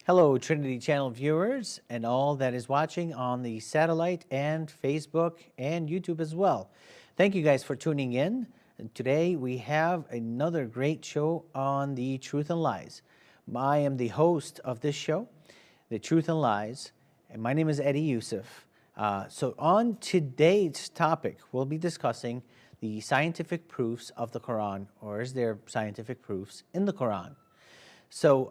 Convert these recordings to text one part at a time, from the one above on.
Hello, Trinity Channel viewers, and all that is watching on the satellite and Facebook and YouTube as well. Thank you guys for tuning in. And today we have another great show on the Truth and Lies. I am the host of this show, The Truth and Lies, and my name is Eddie Youssef. So on today's topic, we'll be discussing the scientific proofs of the Quran, or is there scientific proofs in the Quran? So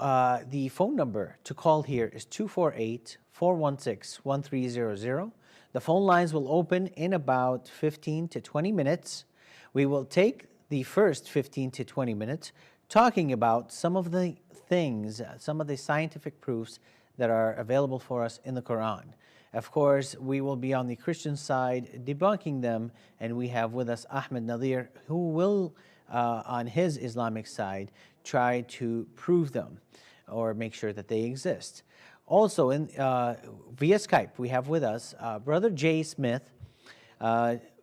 the phone number to call here is 248-416-1300. The phone lines will open in about 15 to 20 minutes. We will take the first 15 to 20 minutes talking about some of the things, some of the scientific proofs that are available for us in the Quran. Of course, we will be on the Christian side debunking them, and we have with us Ahmed Nadir, who will, on his Islamic side, try to prove them or make sure that they exist. Also, via Skype, we have with us Brother Jay Smith.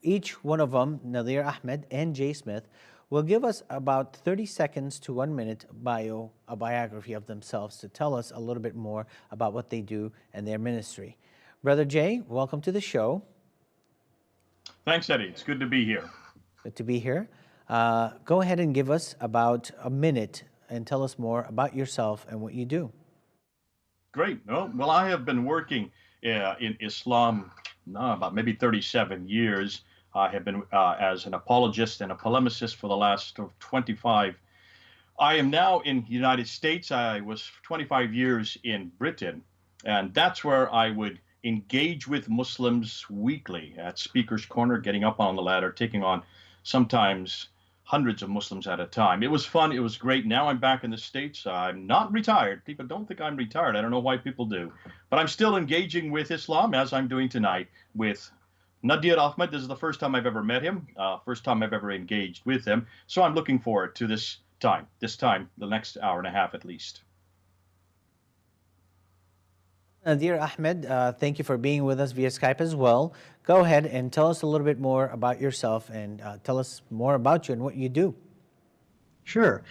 Each one of them, Nadir Ahmed and Jay Smith, will give us about 30 seconds to 1 minute a biography of themselves to tell us a little bit more about what they do and their ministry. Brother Jay, welcome to the show. Thanks, Eddie. It's good to be here. Good to be here. Go ahead and give us about a minute and tell us more about yourself and what you do. Great. Well, I have been working in Islam now about maybe 37 years. I have been as an apologist and a polemicist for the last 25. I am now in the United States. I was 25 years in Britain, and that's where I would engage with Muslims weekly at Speaker's Corner, getting up on the ladder, taking on sometimes hundreds of Muslims at a time. It was fun. It was great. Now I'm back in the States. I'm not retired. People don't think I'm retired. I don't know why people do. But I'm still engaging with Islam, as I'm doing tonight with Nadir Ahmed. This is the first time I've ever met him, first time I've ever engaged with him. So I'm looking forward to this time, the next hour and a half at least. Nadir Ahmed, thank you for being with us via Skype as well. Go ahead and tell us a little bit more about yourself and tell us more about you and what you do. Sure.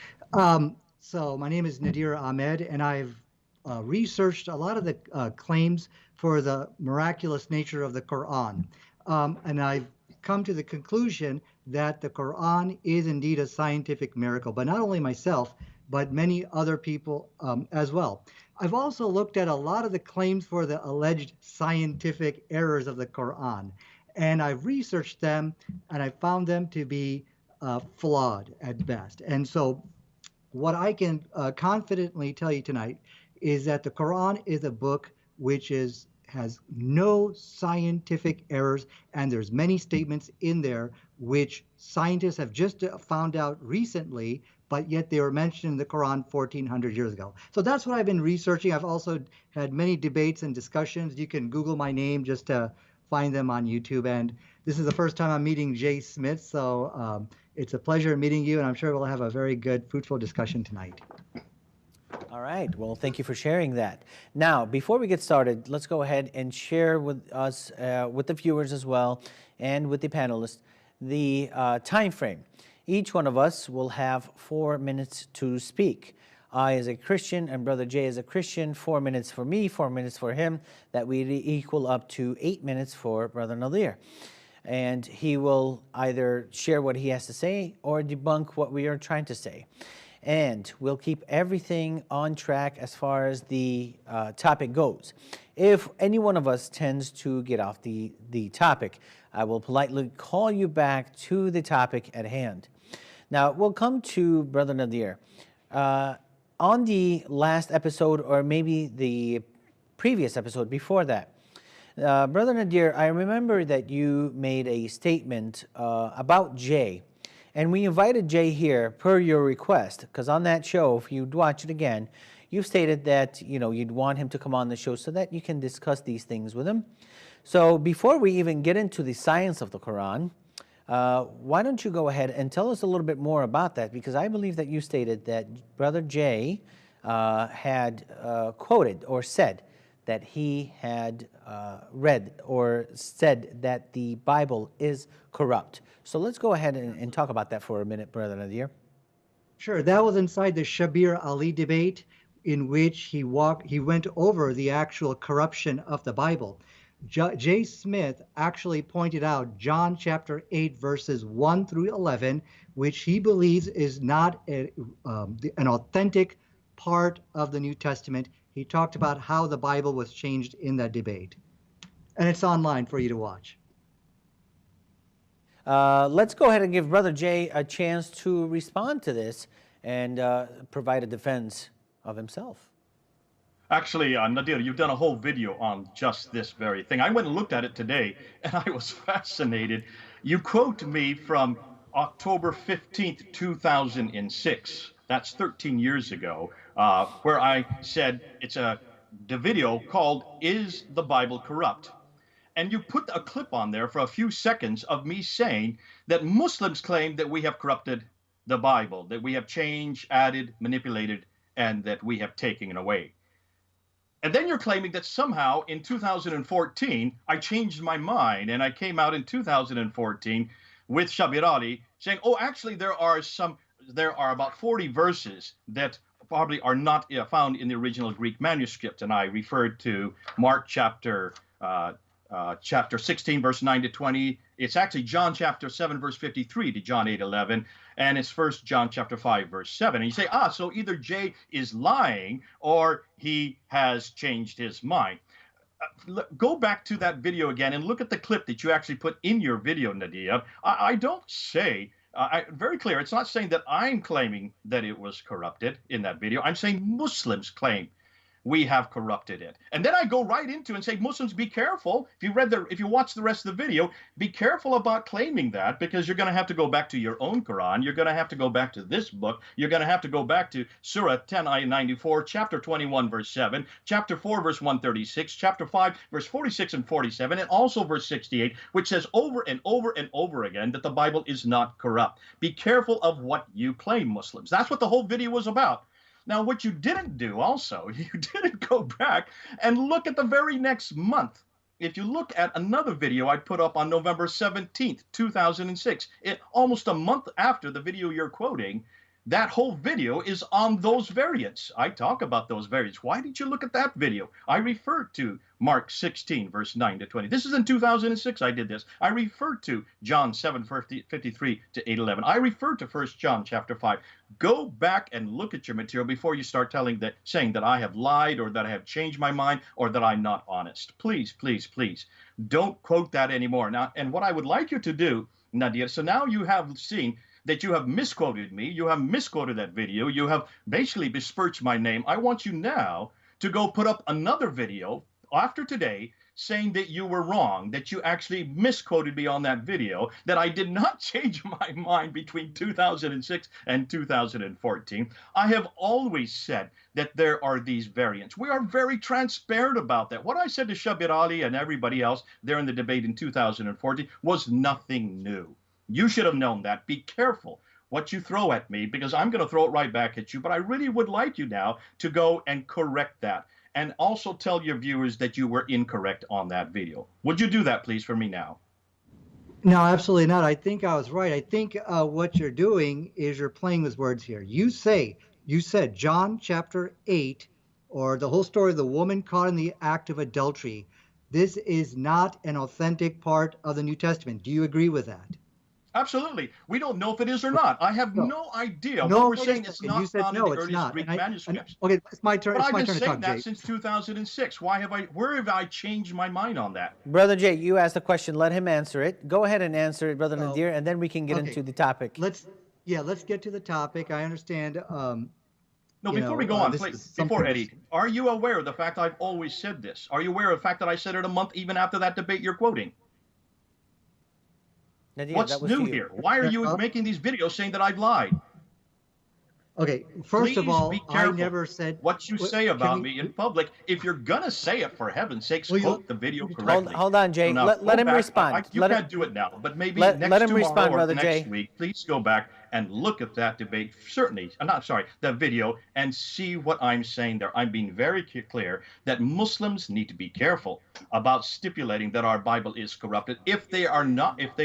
So my name is Nadir Ahmed, and I've researched a lot of the claims for the miraculous nature of the Quran. And I've come to the conclusion that the Quran is indeed a scientific miracle, but not only myself, but many other people as well. I've also looked at a lot of the claims for the alleged scientific errors of the Quran, and I've researched them, and I found them to be flawed at best. And so what I can confidently tell you tonight is that the Quran is a book which has no scientific errors, and there's many statements in there which scientists have just found out recently, but yet they were mentioned in the Quran 1,400 years ago. So that's what I've been researching. I've also had many debates and discussions. You can Google my name just to find them on YouTube. And this is the first time I'm meeting Jay Smith, so it's a pleasure meeting you, and I'm sure we'll have a very good, fruitful discussion tonight. All right. Well, thank you for sharing that. Now, before we get started, let's go ahead and share with us, with the viewers as well, and with the panelists, the time frame. Each one of us will have 4 minutes to speak. I, as a Christian, and Brother Jay, as a Christian, 4 minutes for me, 4 minutes for him. That would equal up to 8 minutes for Brother Nadir. And he will either share what he has to say or debunk what we are trying to say. And we'll keep everything on track as far as the topic goes. If any one of us tends to get off the topic, I will politely call you back to the topic at hand. Now, we'll come to Brother Nadir. On the last episode, or maybe the previous episode before that, Brother Nadir, I remember that you made a statement about Jay. And we invited Jay here per your request, because on that show, if you'd watch it again, you stated that you'd want him to come on the show so that you can discuss these things with him. So before we even get into the science of the Quran, why don't you go ahead and tell us a little bit more about that? Because I believe that you stated that Brother Jay had quoted or said that he had read or said that the Bible is corrupt. So let's go ahead and talk about that for a minute, Brother Nadir. Sure. That was inside the Shabir Ali debate, in which he went over the actual corruption of the Bible. J. Smith actually pointed out John chapter 8, verses 1 through 11, which he believes is not an authentic part of the New Testament. He talked about how the Bible was changed in that debate. And it's online for you to watch. Let's go ahead and give Brother Jay a chance to respond to this and provide a defense of himself. Actually, Nadir, you've done a whole video on just this very thing. I went and looked at it today, and I was fascinated. You quote me from October 15th, 2006. That's 13 years ago, where I said the video called "Is the Bible Corrupt?" And you put a clip on there for a few seconds of me saying that Muslims claim that we have corrupted the Bible, that we have changed, added, manipulated, and that we have taken it away. And then you're claiming that somehow in 2014, I changed my mind and I came out in 2014 with Shabir Ali saying, oh, actually, there are about 40 verses that probably are not found in the original Greek manuscript. And I referred to Mark chapter 16, verse 9 to 20. It's actually John chapter 7, verse 53 to John 8:11. And it's 1 John chapter 5, verse 7. And you say, so either Jay is lying or he has changed his mind. Go back to that video again and look at the clip that you actually put in your video, Nadir. I don't say, very clear, it's not saying that I'm claiming that it was corrupted in that video. I'm saying Muslims claim we have corrupted it. And then I go right into and say, Muslims, be careful. If you watch the rest of the video, be careful about claiming that, because you're going to have to go back to your own Quran. You're going to have to go back to this book. You're going to have to go back to Surah 10, ayah 94, chapter 21, verse 7, chapter 4, verse 136, chapter 5, verse 46 and 47, and also verse 68, which says over and over and over again that the Bible is not corrupt. Be careful of what you claim, Muslims. That's what the whole video was about. Now, what you didn't do also, you didn't go back and look at the very next month. If you look at another video I put up on November 17th, 2006, almost a month after the video you're quoting, that whole video is on those variants. I talk about those variants. Why did you look at that video? I referred to Mark 16, verse 9 to 20. This is in 2006 I did this. I referred to John 7, 53 to 8:11. I referred to 1 John chapter 5. Go back and look at your material before you start saying that I have lied or that I have changed my mind or that I'm not honest. Please, please, please, don't quote that anymore. Now, and what I would like you to do, Nadir, so now you have seen that you have misquoted me, you have misquoted that video, you have basically besmirched my name. I want you now to go put up another video after today saying that you were wrong, that you actually misquoted me on that video, that I did not change my mind between 2006 and 2014. I have always said that there are these variants. We are very transparent about that. What I said to Shabir Ali and everybody else there in the debate in 2014 was nothing new. You should have known that. Be careful what you throw at me, because I'm going to throw it right back at you. But I really would like you now to go and correct that, and also tell your viewers that you were incorrect on that video. Would you do that, please, for me now? No, absolutely not. I think I was right. I think what you're doing is you're playing with words here. You said John chapter 8, or the whole story of the woman caught in the act of adultery. This is not an authentic part of the New Testament. Do you agree with that? Absolutely. We don't know if it is or not. I have no idea. What we're saying is not found in the earliest Greek manuscripts. Okay, it's my turn. But It's my I've turn been to saying talk, that Jay. since 2006. Where have I changed my mind on that? Brother Jay, you asked a question. Let him answer it. Go ahead and answer it, Brother Nadir, and then we can get into the topic. Let's get to the topic. I understand. No, before we go on, please, before Eddie, are you aware of the fact I've always said this? Are you aware of the fact that I said it a month even after that debate you're quoting? Nadir, what's new here? Why are you making these videos saying that I've lied? Okay, first of all, be I careful never said what you say about me in public. If you're gonna say it, for heaven's sakes, quote the video correctly. Hold on, Jay. So let him respond. You can't do it now, but maybe let next him tomorrow respond, or Brother next Jay. week, please go back and look at that debate. Certainly, that video, and see what I'm saying there. I'm being very clear that Muslims need to be careful about stipulating that our Bible is corrupted. If they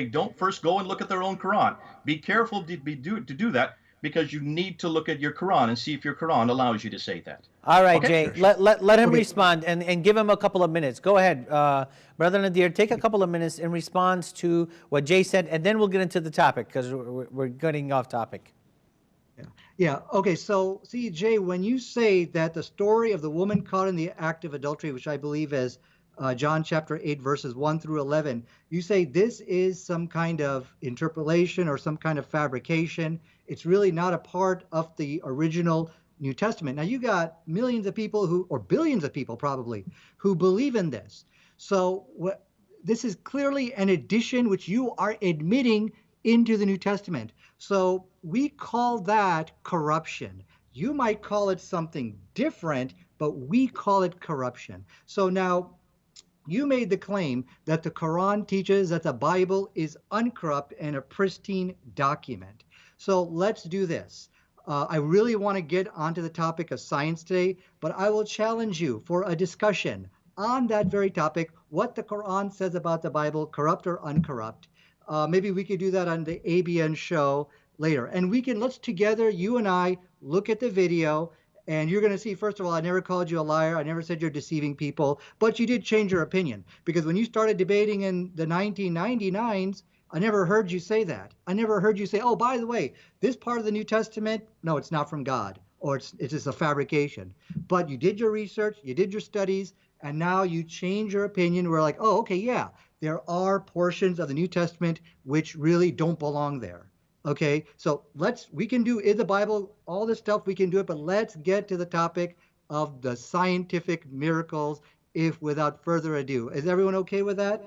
don't first go and look at their own Quran, be careful to do that. because you need to look at your Quran and see if your Quran allows you to say that. All right, Okay? Jay, Sure, sure. let him Okay. respond and give him a couple of minutes. Go ahead, Brother Nadir, take a couple of minutes in response to what Jay said, and then we'll get into the topic because we're getting off topic. Yeah. Yeah. Okay. So, see, Jay, when you say that the story of the woman caught in the act of adultery, which I believe is John chapter 8, verses 1 through 11, you say this is some kind of interpolation or some kind of fabrication. It's really not a part of the original New Testament. Now, you got millions of people who, or billions of people probably, who believe in this. So, this is clearly an addition which you are admitting into the New Testament. So we call that corruption. You might call it something different, but we call it corruption. So now you made the claim that the Quran teaches that the Bible is uncorrupt and a pristine document. So let's do this. I really want to get onto the topic of science today, but I will challenge you for a discussion on that very topic, what the Quran says about the Bible, corrupt or uncorrupt. Maybe we could do that on the ABN show later. And let's together, you and I, look at the video, and you're going to see, first of all, I never called you a liar. I never said you're deceiving people, but you did change your opinion. Because when you started debating in the 1999s, I never heard you say that. I never heard you say, oh, by the way, this part of the New Testament, no, it's not from God, or it's just a fabrication. But you did your research, you did your studies, and now you change your opinion. We're like, oh, okay, yeah, there are portions of the New Testament which really don't belong there. Okay, so we can do in the Bible, all this stuff, we can do it, but let's get to the topic of the scientific miracles, if without further ado. Is everyone okay with that?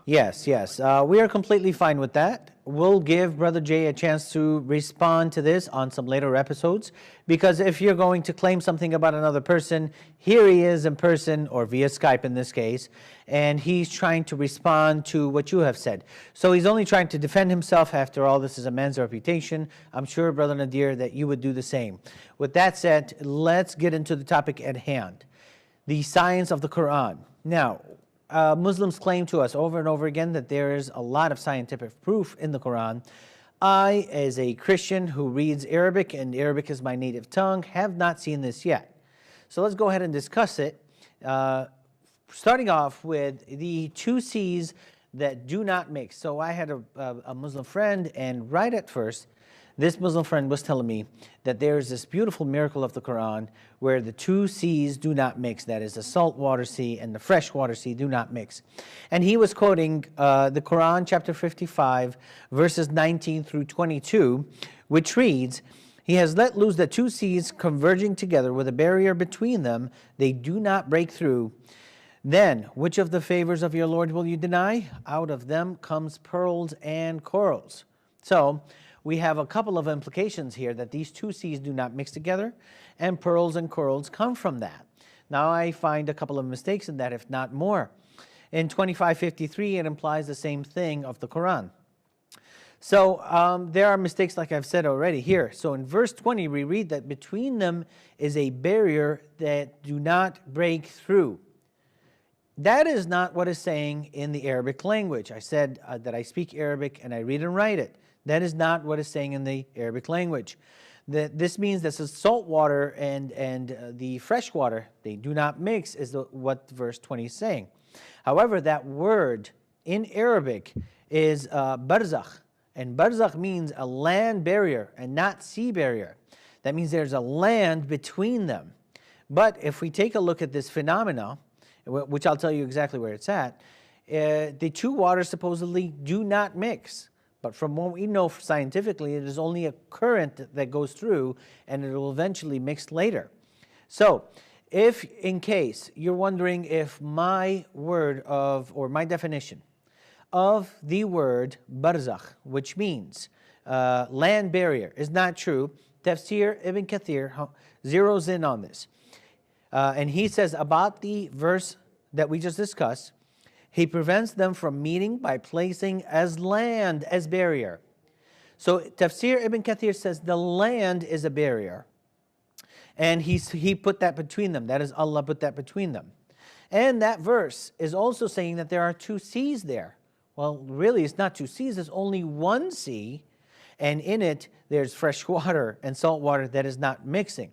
Yes, yes. We are completely fine with that. We'll give Brother Jay a chance to respond to this on some later episodes, because if you're going to claim something about another person, here he is in person, or via Skype in this case, and he's trying to respond to what you have said. So he's only trying to defend himself. After all, this is a man's reputation. I'm sure, Brother Nadir, that you would do the same. With that said, let's get into the topic at hand, the science of the Quran. Now, Muslims claim to us over and over again that there is a lot of scientific proof in the Quran. I, as a Christian who reads Arabic, and Arabic is my native tongue, have not seen this yet. So let's go ahead and discuss it, starting off with the two C's that do not mix. So I had a Muslim friend, and right at first, this Muslim friend was telling me that there is this beautiful miracle of the Quran where the two seas do not mix. That is, the saltwater sea and the freshwater sea do not mix. And he was quoting the Quran, chapter 55, verses 19 through 22, which reads, "He has let loose the two seas converging together with a barrier between them. They do not break through. Then, which of the favors of your Lord will you deny? Out of them comes pearls and corals." So, we have a couple of implications here that these two seas do not mix together, and pearls and corals come from that. Now I find a couple of mistakes in that, if not more. In 2553, it implies the same thing of the Quran. So there are mistakes, like I've said already here. So in verse 20, we read that between them is a barrier that do not break through. That is not what is saying in the Arabic language. I said that I speak Arabic and I read and write it. That is not what is saying in the Arabic language. This means that the salt water and the fresh water, they do not mix, is what verse 20 is saying. However, that word in Arabic is barzakh, and barzakh means a land barrier and not sea barrier. That means there's a land between them. But if we take a look at this phenomena, which I'll tell you exactly where it's at, the two waters supposedly do not mix. But from what we know scientifically, it is only a current that goes through, and it will eventually mix later. So, if in case you're wondering if my word or my definition of the word barzakh, which means land barrier, is not true, Tafsir Ibn Kathir zeroes in on this. And he says about the verse that we just discussed, he prevents them from meeting by placing as land as barrier. So Tafsir Ibn Kathir says the land is a barrier. And he put that between them. That is, Allah put that between them. And that verse is also saying that there are two seas there. Well, really, it's not two seas. There's only one sea. And in it, there's fresh water and salt water that is not mixing.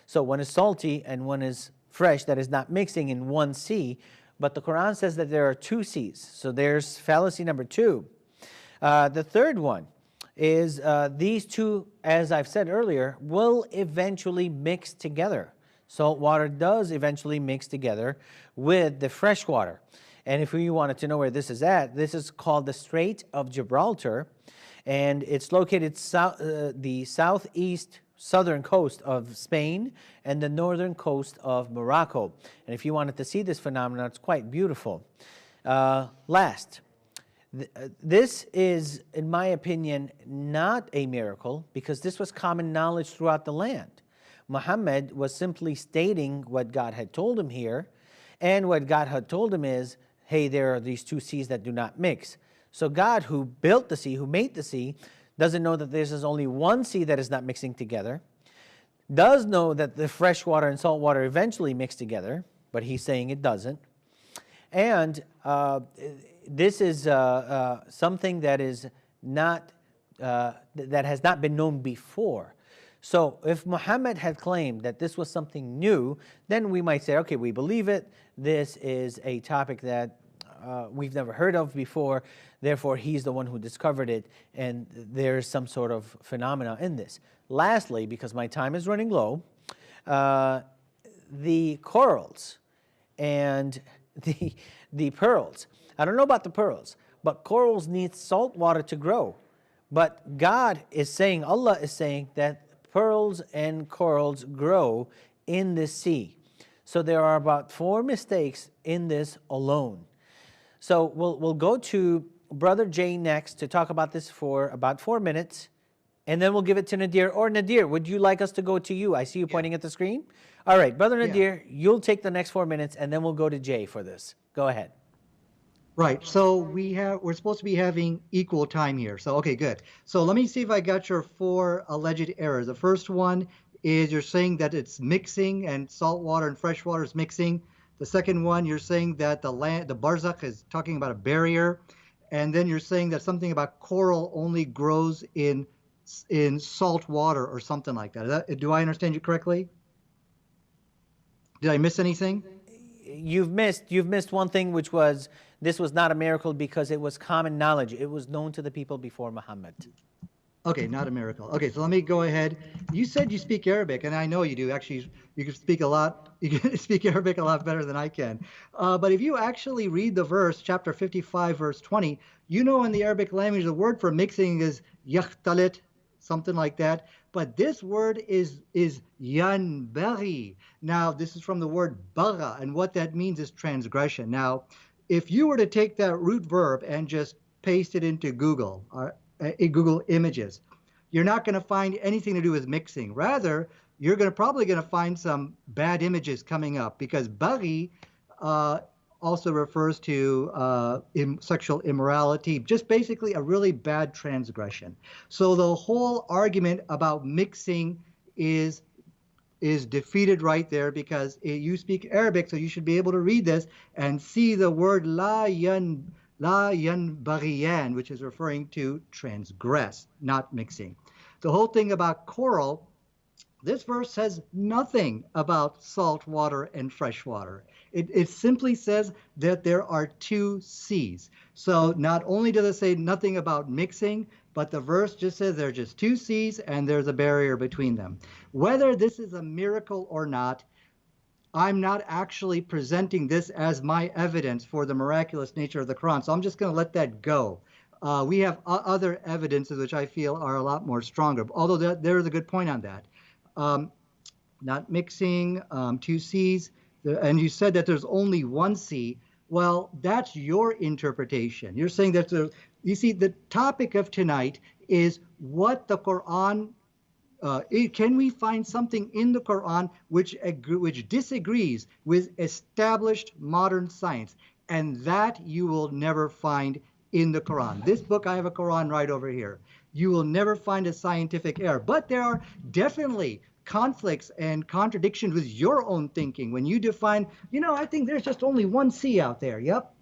So one is salty and one is fresh, that is not mixing in one sea. But the Quran says that there are two seas. So there's fallacy number two. The third one is these two, as I've said earlier, will eventually mix together. Salt water does eventually mix together with the fresh water. And if you wanted to know where this is at, this is called the Strait of Gibraltar, and it's located the southeast southern coast of Spain and the northern coast of Morocco. And if you wanted to see this phenomenon, it's quite beautiful. Last, this is, in my opinion, not a miracle because this was common knowledge throughout the land. Muhammad was simply stating what God had told him here, and what God had told him is, hey, there are these two seas that do not mix. So God, who built the sea, who made the sea, doesn't know that there's only one sea that is not mixing together, does know that the fresh water and salt water eventually mix together, but he's saying it doesn't. And this is something that is not that has not been known before. So if Muhammad had claimed that this was something new, then we might say, okay, we believe it. This is a topic that we've never heard of before. Therefore, he's the one who discovered it, and there's some sort of phenomena in this. Lastly, because my time is running low, the corals and the pearls. I don't know about the pearls, but corals need salt water to grow. But God is saying, Allah is saying that pearls and corals grow in the sea. So there are about 4 mistakes in this alone. So we'll go to Brother Jay next to talk about this for about 4 minutes, and then we'll give it to Nadir. Or Nadir, would you like us to go to you? I see you pointing at the screen. All right, Brother Nadir, you'll take the next 4 minutes, and then we'll go to Jay for this. Go ahead. Right. So we're supposed to be having equal time here. So okay, good. So let me see if I got your 4 alleged errors. The first one is you're saying that it's mixing and salt water and fresh water is mixing. The second one, you're saying that the barzakh is talking about a barrier, and then you're saying that something about coral only grows in salt water or something like that. Do I understand you correctly? Did I miss anything? You've missed one thing, which was this was not a miracle because it was common knowledge. It was known to the people before Muhammad. Okay, not a miracle. Okay, so let me go ahead. You said you speak Arabic, and I know you do. Actually, you can speak a lot. You can speak Arabic a lot better than I can. But if you actually read the verse, chapter 55, verse 20, you know in the Arabic language the word for mixing is yakhtalit, something like that. But this word is yanbaghi. Now, this is from the word bagha, and what that means is transgression. Now, if you were to take that root verb and just paste it into Google, Google Images, you're not going to find anything to do with mixing. Rather, you're probably going to find some bad images coming up, because baghi also refers to sexual immorality, just basically a really bad transgression. So the whole argument about mixing is defeated right there, because you speak Arabic, so you should be able to read this and see the word la yanbaghiyan, which is referring to transgress, not mixing. The whole thing about coral, this verse says nothing about salt water and fresh water. It simply says that there are 2 seas. So not only does it say nothing about mixing, but the verse just says there are just 2 seas and there's a barrier between them. Whether this is a miracle or not, I'm not actually presenting this as my evidence for the miraculous nature of the Quran, so I'm just going to let that go. We have other evidences which I feel are a lot more stronger, although there is a good point on that. Not mixing, 2 seas, and you said that there's only 1 sea. Well, that's your interpretation. You're saying that you see, the topic of tonight is what the Quran can we find something in the Quran which disagrees with established modern science? And that you will never find in the Quran. This book, I have a Quran right over here. You will never find a scientific error. But there are definitely conflicts and contradictions with your own thinking when you define, I think there's just only 1 sea out there. Yep.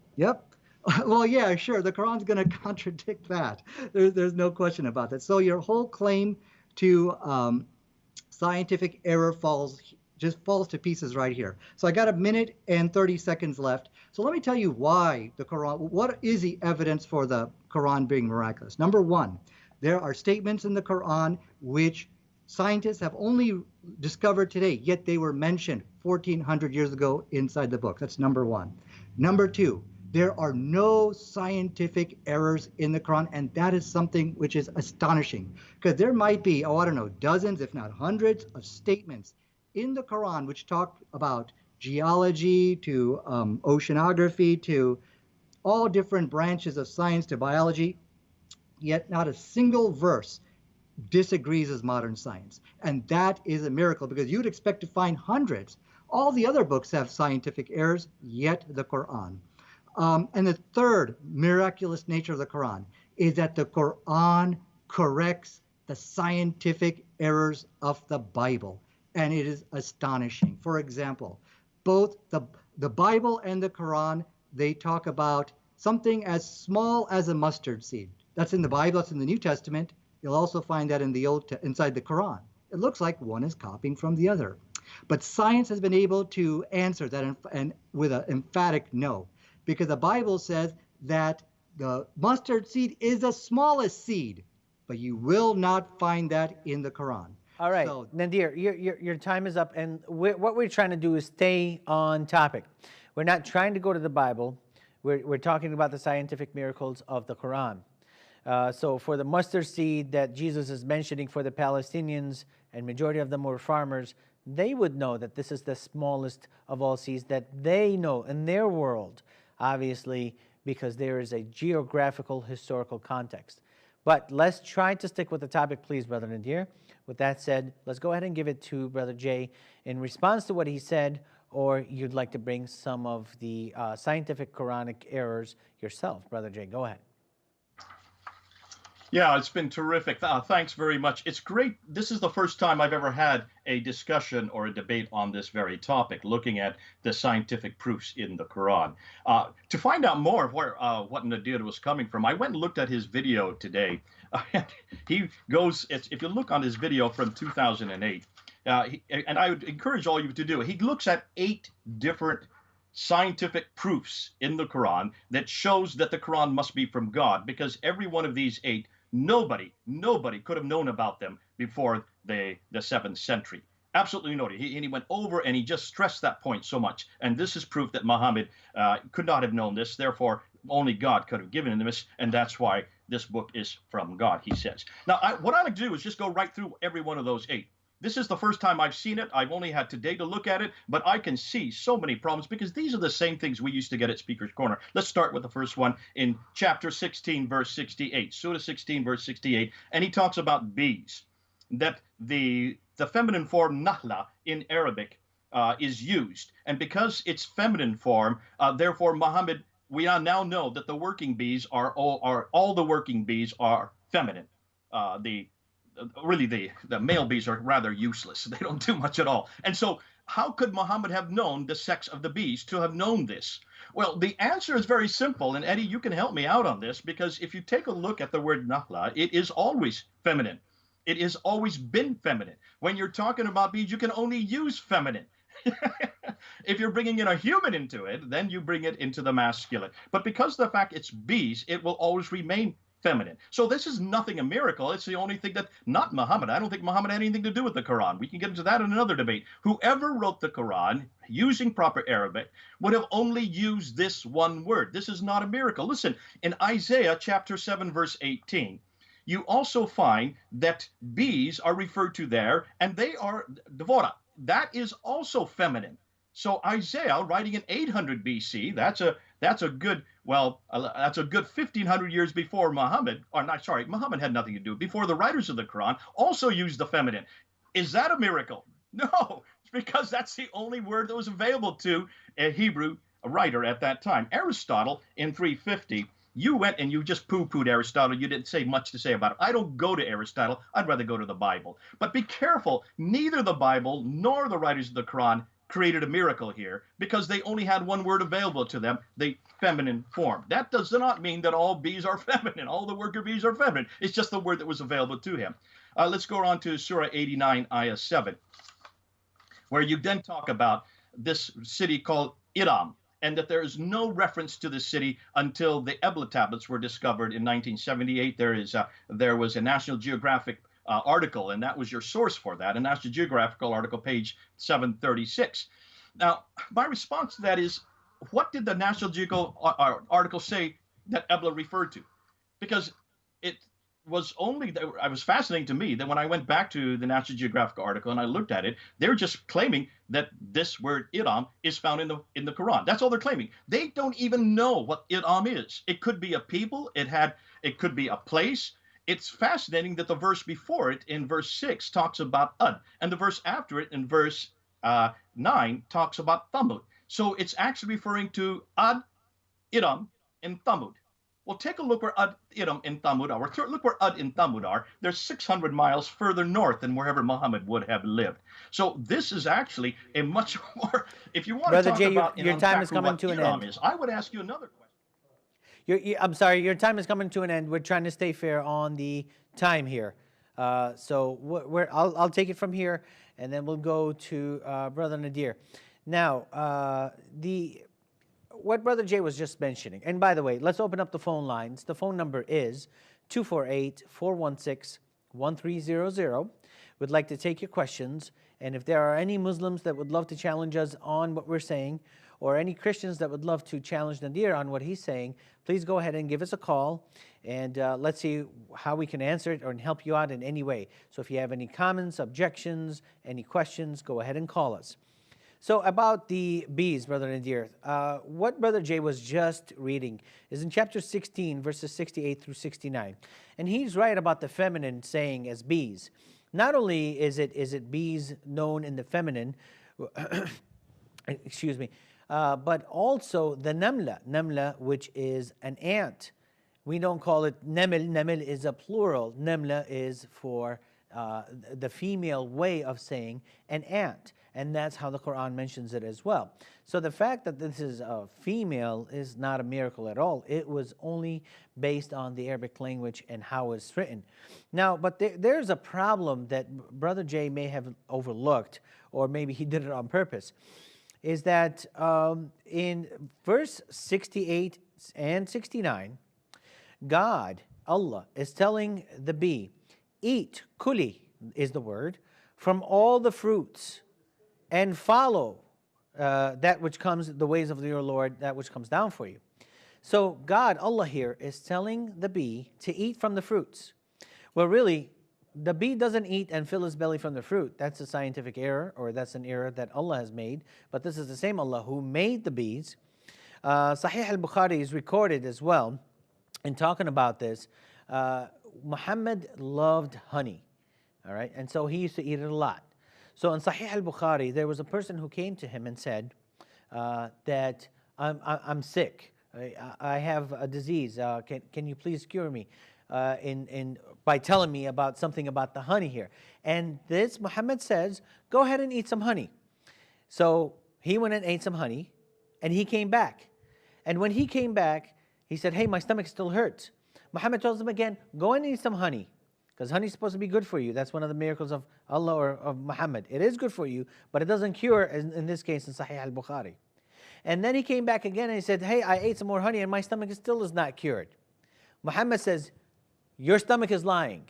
Well, yeah, sure. The Quran's going to contradict that. There's no question about that. So your whole claim to scientific error falls to pieces right here. So I got a minute and 30 seconds left. So let me tell you why the Quran, what is the evidence for the Quran being miraculous? Number one, there are statements in the Quran which scientists have only discovered today, yet they were mentioned 1400 years ago inside the book. That's number one. Number two, there are no scientific errors in the Quran, and that is something which is astonishing, because there might be, oh, I don't know, dozens, if not hundreds, of statements in the Quran which talk about geology to oceanography to all different branches of science to biology, yet not a single verse disagrees with modern science. And that is a miracle, because you'd expect to find hundreds. All the other books have scientific errors, yet the Quran. And the third miraculous nature of the Quran is that the Quran corrects the scientific errors of the Bible. And it is astonishing. For example, both the Bible and the Quran, they talk about something as small as a mustard seed. That's in the Bible, that's in the New Testament. You'll also find that in inside the Quran. It looks like one is copying from the other. But science has been able to answer that and with an emphatic no, because the Bible says that the mustard seed is the smallest seed, but you will not find that in the Quran. All right, So, Nadir, your time is up, and what we're trying to do is stay on topic. We're not trying to go to the Bible. We're talking about the scientific miracles of the Quran. So for the mustard seed that Jesus is mentioning for the Palestinians, and majority of them were farmers, they would know that this is the smallest of all seeds that they know in their world, obviously, because there is a geographical, historical context. But let's try to stick with the topic, please, Brother Nadir. With that said, let's go ahead and give it to Brother Jay in response to what he said, or you'd like to bring some of the scientific Quranic errors yourself. Brother Jay, go ahead. Yeah, it's been terrific. Thanks very much. It's great. This is the first time I've ever had a discussion or a debate on this very topic, looking at the scientific proofs in the Quran. To find out more of where what Nadir was coming from, I went and looked at his video today. He goes, if you look on his video from 2008, and I would encourage all you to do it, he looks at 8 different scientific proofs in the Quran that shows that the Quran must be from God, because every one of these 8, nobody could have known about them before the 7th century. Absolutely nobody. And he went over and he just stressed that point so much. And this is proof that Muhammad could not have known this. Therefore, only God could have given him this. And that's why this book is from God, he says. Now, what I like to do is just go right through every one of those 8. This is the first time I've seen it. I've only had today to look at it, but I can see so many problems because these are the same things we used to get at Speaker's Corner. Let's start with the first one in chapter 16, verse 68, Surah 16, verse 68, and he talks about bees, that the feminine form nahla in Arabic is used, and because it's feminine form, therefore Muhammad, we now know that the working bees are all the working bees are feminine. Really, the male bees are rather useless. They don't do much at all. And so how could Muhammad have known the sex of the bees to have known this? Well, the answer is very simple. And Eddie, you can help me out on this, because if you take a look at the word nahla, it is always feminine. It has always been feminine. When you're talking about bees, you can only use feminine. If you're bringing in a human into it, then you bring it into the masculine. But because of the fact it's bees, it will always remain feminine. So this is nothing a miracle. It's the only thing that, not Muhammad. I don't think Muhammad had anything to do with the Quran. We can get into that in another debate. Whoever wrote the Quran using proper Arabic would have only used this one word. This is not a miracle. Listen, in Isaiah chapter 7, verse 18, you also find that bees are referred to there, and they are devora. That is also feminine. So Isaiah, writing in 800 BC, that's a good 1,500 years before Muhammad, or not, sorry, Muhammad had nothing to do, before the writers of the Quran also used the feminine. Is that a miracle? No, it's because that's the only word that was available to a Hebrew writer at that time. Aristotle in 350, you went and you just poo-pooed Aristotle. You didn't say much to say about it. I don't go to Aristotle. I'd rather go to the Bible. But be careful, neither the Bible nor the writers of the Quran created a miracle here because they only had one word available to them, the feminine form. That does not mean that all bees are feminine, all the worker bees are feminine. It's just the word that was available to him. Let's go on to Surah 89, Ayah 7, where you then talk about this city called Iram, and that there is no reference to the city until the Ebla tablets were discovered in 1978. There was a National Geographic article, and that was your source for that, a National Geographic article, page 736. Now, my response to that is, what did the National Geographic article say that Ebla referred to? Because it was only, it was fascinating to me that when I went back to the National Geographic article and I looked at it, they're just claiming that this word Iram is found in the Quran. That's all they're claiming. They don't even know what Iram is. It could be a people. It could be a place. It's fascinating that the verse before it, in verse 6, talks about Ad, and the verse after it, in verse 9, talks about Thamud. So it's actually referring to Ad, Iram, and Thamud. Well, take a look where Ad, Iram, and Thamud are. Look where Ad and Thamud are. They're 600 miles further north than wherever Muhammad would have lived. So this is actually a much more, if you want Brother to talk Jay, about your time is coming to an Iram end. is, I would ask you another question. I'm sorry, your time is coming to an end. We're trying to stay fair on the time here. So I'll take it from here, and then we'll go to Brother Nadir. Now, what Brother Jay was just mentioning, and by the way, let's open up the phone lines. The phone number is 248-416-1300. We'd like to take your questions, and if there are any Muslims that would love to challenge us on what we're saying, or any Christians that would love to challenge Nadir on what he's saying, please go ahead and give us a call, and let's see how we can answer it or help you out in any way. So if you have any comments, objections, any questions, go ahead and call us. So about the bees, Brother Nadir, what Brother Jay was just reading is in chapter 16, verses 68 through 69. And he's right about the feminine saying as bees. Not only is it bees known in the feminine, excuse me, but also the namla, which is an ant. We don't call it namil. Namil is a plural. Namla is for the female way of saying an ant. And that's how the Quran mentions it as well. So the fact that this is a female is not a miracle at all. It was only based on the Arabic language and how it's written. Now, but there's a problem that Brother Jay may have overlooked, or maybe he did it on purpose, is that in verse 68 and 69, God, Allah, is telling the bee, eat, kuli is the word, from all the fruits, and follow that which comes, the ways of your Lord, that which comes down for you. So God, Allah here, is telling the bee to eat from the fruits. Well, really, the bee doesn't eat and fill his belly from the fruit. That's a scientific error, or that's an error that Allah has made. But this is the same Allah who made the bees. Sahih al-Bukhari is recorded as well in talking about this. Muhammad loved honey, all right? And so he used to eat it a lot. So in Sahih al-Bukhari, there was a person who came to him and said that I'm sick. I have a disease. Can you please cure me by telling me about something about the honey here? And this Muhammad says, go ahead and eat some honey. So he went and ate some honey, and he came back. And when he came back, he said, hey, my stomach still hurts. Muhammad tells him again, go and eat some honey, because honey is supposed to be good for you. That's one of the miracles of Allah or of Muhammad. It is good for you, but it doesn't cure, in this case, in Sahih al-Bukhari. And then he came back again and he said, hey, I ate some more honey and my stomach still is not cured. Muhammad says, your stomach is lying.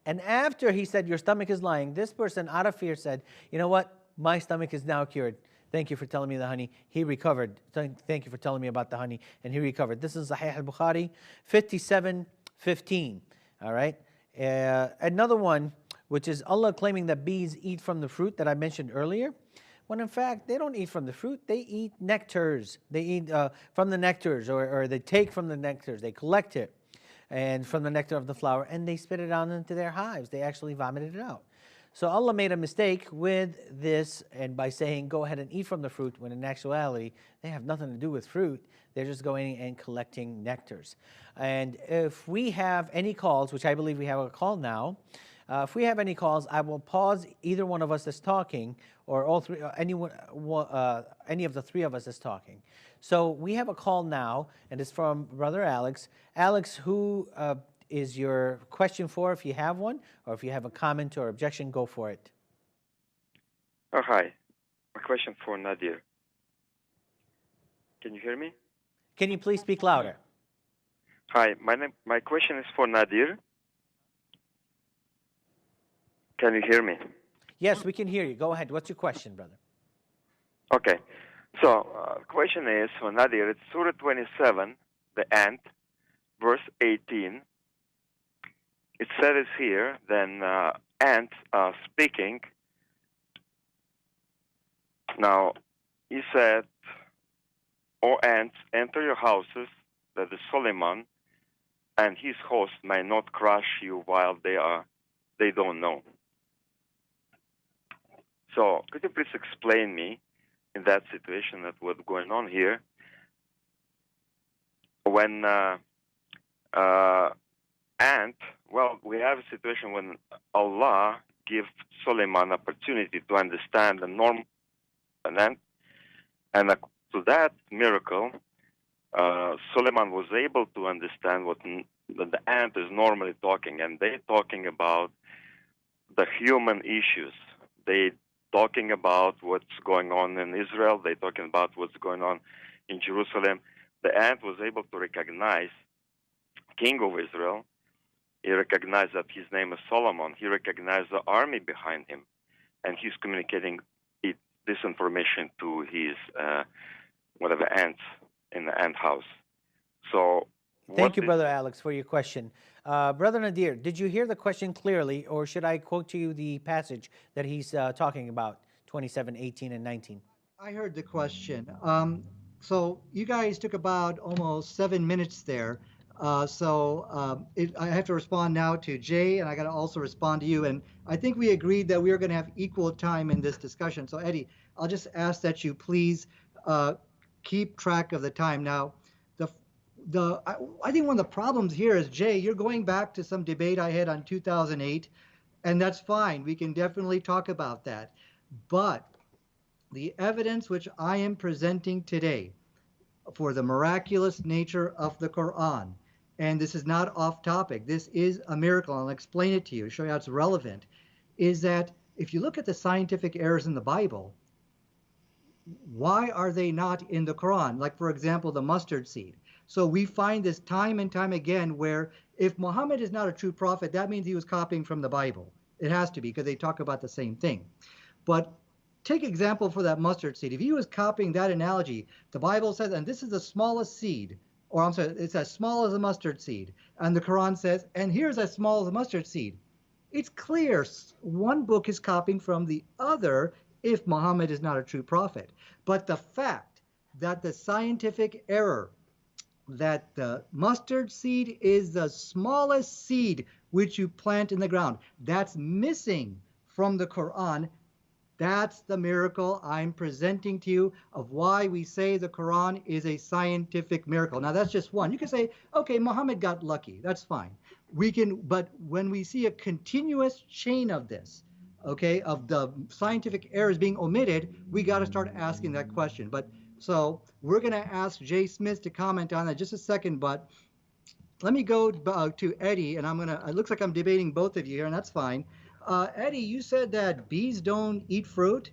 And after he said, your stomach is lying, this person out of fear said, you know what? My stomach is now cured. Thank you for telling me the honey. He recovered. Thank you for telling me about the honey. And he recovered. This is Sahih al-Bukhari, 57:15. All right. Another one, which is Allah claiming that bees eat from the fruit that I mentioned earlier, when in fact they don't eat from the fruit, they eat nectars. They eat from the nectars, or they take from the nectars, they collect it, and from the nectar of the flower, and they spit it out into their hives. They actually vomited it out. So Allah made a mistake with this, and by saying go ahead and eat from the fruit, when in actuality they have nothing to do with fruit. They're just going and collecting nectars. And if we have any calls, which I believe we have a call now, If we have any calls, I will pause either one of us that's talking, or all three, any of the three of us that's talking. So we have a call now, and it's from Brother Alex. Alex, who is your question for, if you have one, or if you have a comment or objection, go for it. Oh, hi. A question for Nadir. Can you hear me? Can you please speak louder? Hi, my question is for Nadir. Can you hear me? Yes, we can hear you. Go ahead. What's your question, brother? Okay. So, question is for Nadir. It's Surah 27, the ant, verse 18. It says here, then ants are speaking. Now, he said, O ants, enter your houses, that the Solomon and his host may not crush you while they don't know. So, could you please explain me in that situation that what's going on here? When we have a situation when Allah gives Solomon opportunity to understand the normal ant, and to that miracle, Solomon was able to understand what the ant is normally talking, and they're talking about the human issues. They talking about what's going on in Israel. They're talking about what's going on in Jerusalem. The ant was able to recognize King of Israel. He recognized that his name is Solomon. He recognized the army behind him, and he's communicating this information to his whatever ants in the ant house. So, thank you, Brother Alex, for your question. Brother Nadir, did you hear the question clearly, or should I quote to you the passage that he's talking about, 27, 18, and 19? I heard the question. So you guys took about almost 7 minutes there. I have to respond now to Jay, and I got to also respond to you. And I think we agreed that we are going to have equal time in this discussion. So Eddie, I'll just ask that you please keep track of the time. Now, I think one of the problems here is, Jay, you're going back to some debate I had on 2008, and that's fine. We can definitely talk about that. But the evidence which I am presenting today for the miraculous nature of the Quran, and this is not off topic, this is a miracle, I'll explain it to you, show you how it's relevant, is that if you look at the scientific errors in the Bible, why are they not in the Quran? Like, for example, the mustard seed. So we find this time and time again where if Muhammad is not a true prophet, that means he was copying from the Bible. It has to be, because they talk about the same thing. But take example for that mustard seed. If he was copying that analogy, the Bible says, and this is the smallest seed, or I'm sorry, it's as small as a mustard seed. And the Quran says, and here's as small as a mustard seed. It's clear one book is copying from the other if Muhammad is not a true prophet. But the fact that the scientific error that the mustard seed is the smallest seed which you plant in the ground, that's missing from the Quran. That's the miracle I'm presenting to you of why we say the Quran is a scientific miracle. Now, that's just one. You can say, okay, Muhammad got lucky. That's fine. But when we see a continuous chain of this, okay, of the scientific errors being omitted, we got to start asking that question. So we're going to ask Jay Smith to comment on that just a second, but let me go to Eddie, and it looks like I'm debating both of you here, and that's fine. Eddie, you said that bees don't eat fruit.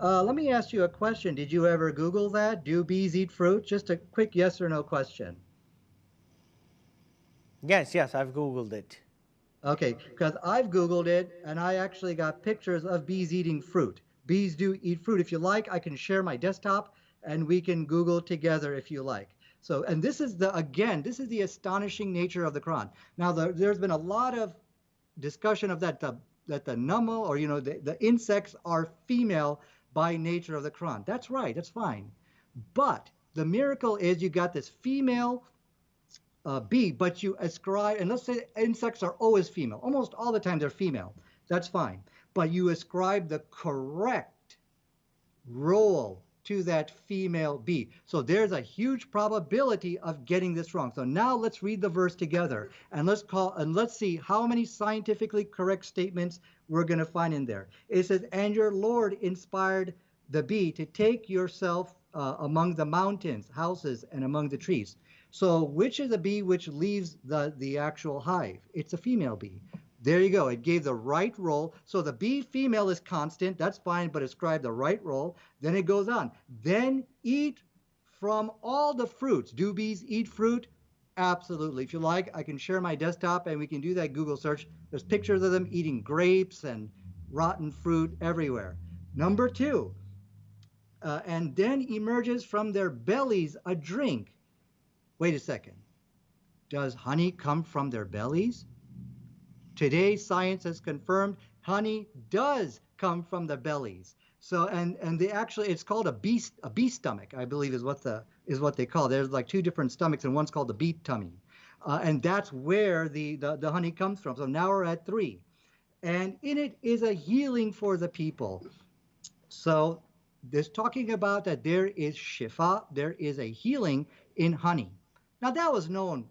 Let me ask you a question. Did you ever Google that? Do bees eat fruit? Just a quick yes or no question. Yes, I've Googled it. Okay, because I've Googled it, and I actually got pictures of bees eating fruit. Bees do eat fruit. If you like, I can share my desktop, and we can Google together if you like. So, and this is the astonishing nature of the Quran. Now, there's been a lot of discussion of that the nummal, or the insects are female by nature of the Quran. That's right, that's fine. But the miracle is you got this female bee, but you ascribe, and let's say insects are always female. Almost all the time they're female. That's fine. But you ascribe the correct role to that female bee. So there's a huge probability of getting this wrong. So now let's read the verse together and let's see how many scientifically correct statements we're going to find in there. It says, and your Lord inspired the bee to take yourself among the mountains, houses, and among the trees. So which is the bee which leaves the actual hive? It's a female bee. There you go. It gave the right role. So the bee female is constant. That's fine, but ascribe the right role. Then it goes on. Then eat from all the fruits. Do bees eat fruit? Absolutely. If you like, I can share my desktop and we can do that Google search. There's pictures of them eating grapes and rotten fruit everywhere. Number 2, and then emerges from their bellies a drink. Wait a second. Does honey come from their bellies? Today, science has confirmed honey does come from the bellies. So, and they actually, it's called a bee stomach, I believe is what they call it. There's like 2 different stomachs, and one's called the bee tummy, and that's where the honey comes from. So now we're at 3, and in it is a healing for the people. So this talking about that there is shifa, there is a healing in honey. Now that was known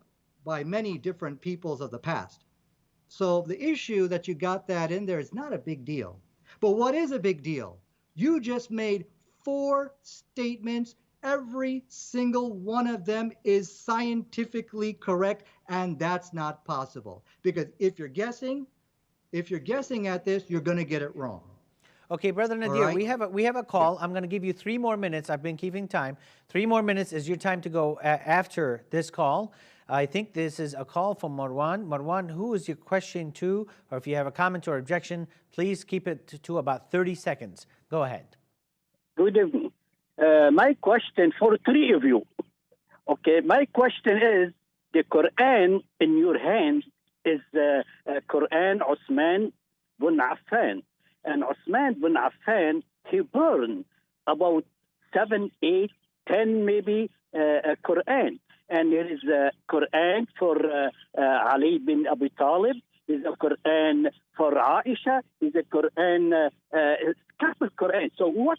by many different peoples of the past. So the issue that you got that in there is not a big deal. But what is a big deal? You just made 4 statements. Every single one of them is scientifically correct, and that's not possible. Because if you're guessing at this, you're going to get it wrong. Okay, Brother Nadir, right. we have a call. I'm going to give you 3 more minutes. I've been keeping time. 3 more minutes is your time to go after this call. I think this is a call from Marwan. Marwan, who is your question to? Or if you have a comment or objection, please keep it to about 30 seconds. Go ahead. Good evening. My question for 3 of you. Okay, my question is, the Quran in your hands is Quran Osman bin Affan. And Osman bin Affan, he burned about 7, 8, 10 maybe Quran. And there is a Quran for Ali bin Abi Talib. There's a Quran for Aisha. There's a Quran, couple Quran. So what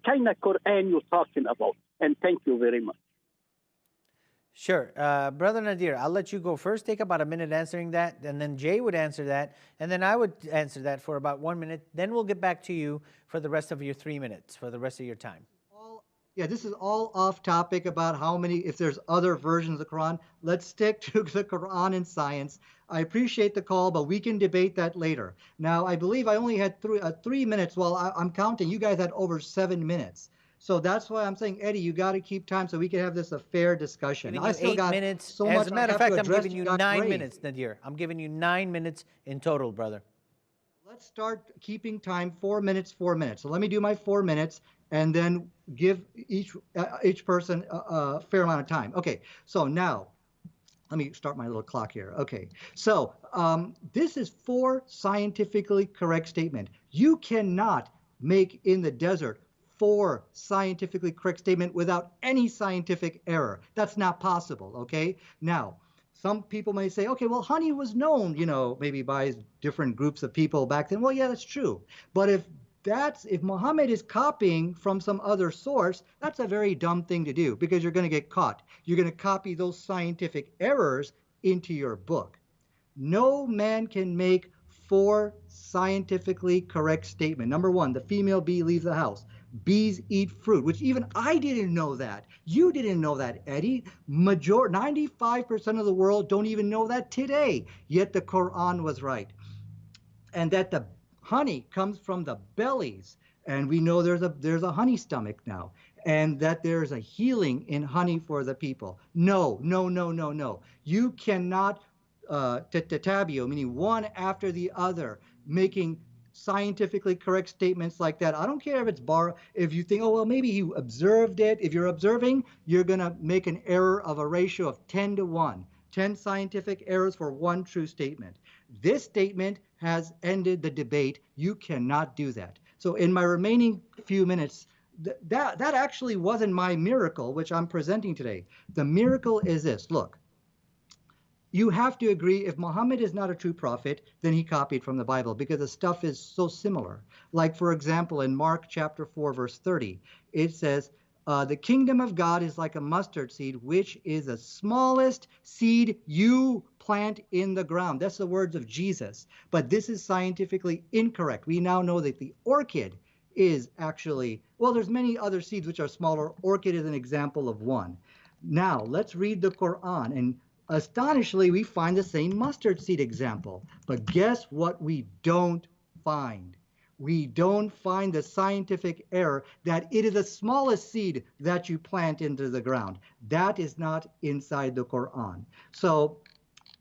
kind of Quran you're talking about? And thank you very much. Sure. Brother Nadir, I'll let you go first. Take about a minute answering that, and then Jay would answer that, and then I would answer that for about 1 minute. Then we'll get back to you for the rest of your 3 minutes, for the rest of your time. Yeah, this is all off topic about how many, if there's other versions of the Quran. Let's stick to the Quran and science. I appreciate the call, but we can debate that later. Now, I believe I only had 3 minutes. Well, I'm counting. You guys had over 7 minutes. So that's why I'm saying, Eddie, you got to keep time so we can have this a fair discussion. I still got 8 minutes. So as a matter of fact, I'm giving you 9 minutes, Nadir. I'm giving you 9 minutes in total, brother. Let's start keeping time. 4 minutes, 4 minutes. So let me do my 4 minutes and then give each person a fair amount of time. Okay, so now let me start my little clock here. Okay, so this is 4 scientifically correct statements. You cannot make in the desert 4 scientifically correct statements without any scientific error. That's not possible, okay? Now, some people may say, okay, well, honey was known, maybe by different groups of people back then. Well, yeah, that's true. But if Muhammad is copying from some other source, that's a very dumb thing to do because you're going to get caught. You're going to copy those scientific errors into your book. No man can make 4 scientifically correct statements. Number 1, the female bee leaves the house. Bees eat fruit, which even I didn't know that. You didn't know that, Eddie. 95% of the world don't even know that today. Yet the Quran was right. And that the honey comes from the bellies, and we know there's a honey stomach now, and that there's a healing in honey for the people. No. You cannot tatabio, meaning one after the other, making scientifically correct statements like that. I don't care if it's if you think, oh, well, maybe he observed it. If you're observing, you're going to make an error of a ratio of 10 to 1. 10 scientific errors for 1 true statement. This statement has ended the debate. You cannot do that. So in my remaining few minutes, that actually wasn't my miracle, which I'm presenting today. The miracle is this. Look, you have to agree if Muhammad is not a true prophet, then he copied from the Bible because the stuff is so similar. Like, for example, in Mark chapter 4, verse 30, it says, the kingdom of God is like a mustard seed, which is the smallest seed you plant in the ground. That's the words of Jesus. But this is scientifically incorrect. We now know that the orchid is actually, well, there's many other seeds which are smaller. Orchid is an example of one. Now, let's read the Quran. And astonishingly, we find the same mustard seed example. But guess what we don't find? We don't find the scientific error that it is the smallest seed that you plant into the ground. That is not inside the Quran. So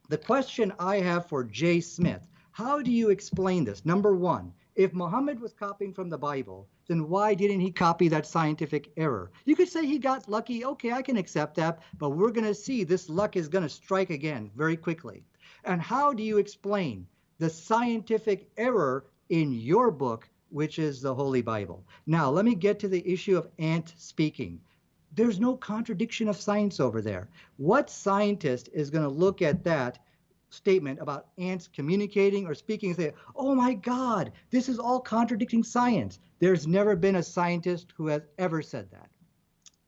the question I have for Jay Smith, how do you explain this? Number one, if Muhammad was copying from the Bible, then why didn't he copy that scientific error? You could say he got lucky. Okay, I can accept that, but we're going to see this luck is going to strike again very quickly. And how do you explain the scientific error in your book, which is the Holy Bible? Now, let me get to the issue of ant speaking. There's no contradiction of science over there. What scientist is going to look at that statement about ants communicating or speaking and say, oh my God, this is all contradicting science? There's never been a scientist who has ever said that.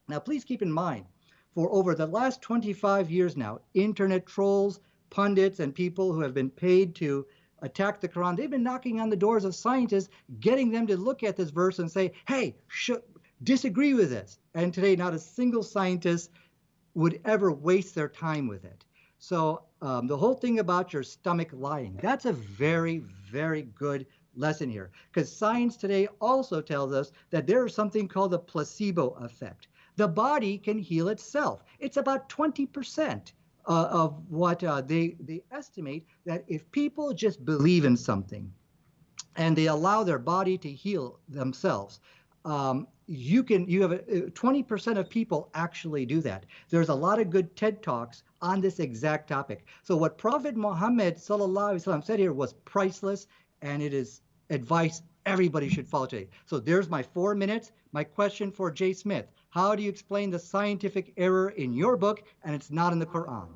Now, please keep in mind, for over the last 25 years now, internet trolls, pundits, and people who have been paid to attack the Quran, they've been knocking on the doors of scientists, getting them to look at this verse and say, hey, disagree with this. And today, not a single scientist would ever waste their time with it. So the whole thing about your stomach lying, that's a very, very good lesson here. Because science today also tells us that there is something called the placebo effect. The body can heal itself. It's about 20% of what they estimate, that if people just believe in something and they allow their body to heal themselves, you have 20% of people actually do that. There's a lot of good TED Talks on this exact topic. So what Prophet Muhammad sallallahu alaihi wasallam said here was priceless, and it is advice everybody should follow today. So there's my 4 minutes. My question for Jay Smith: how do you explain the scientific error in your book and it's not in the Quran?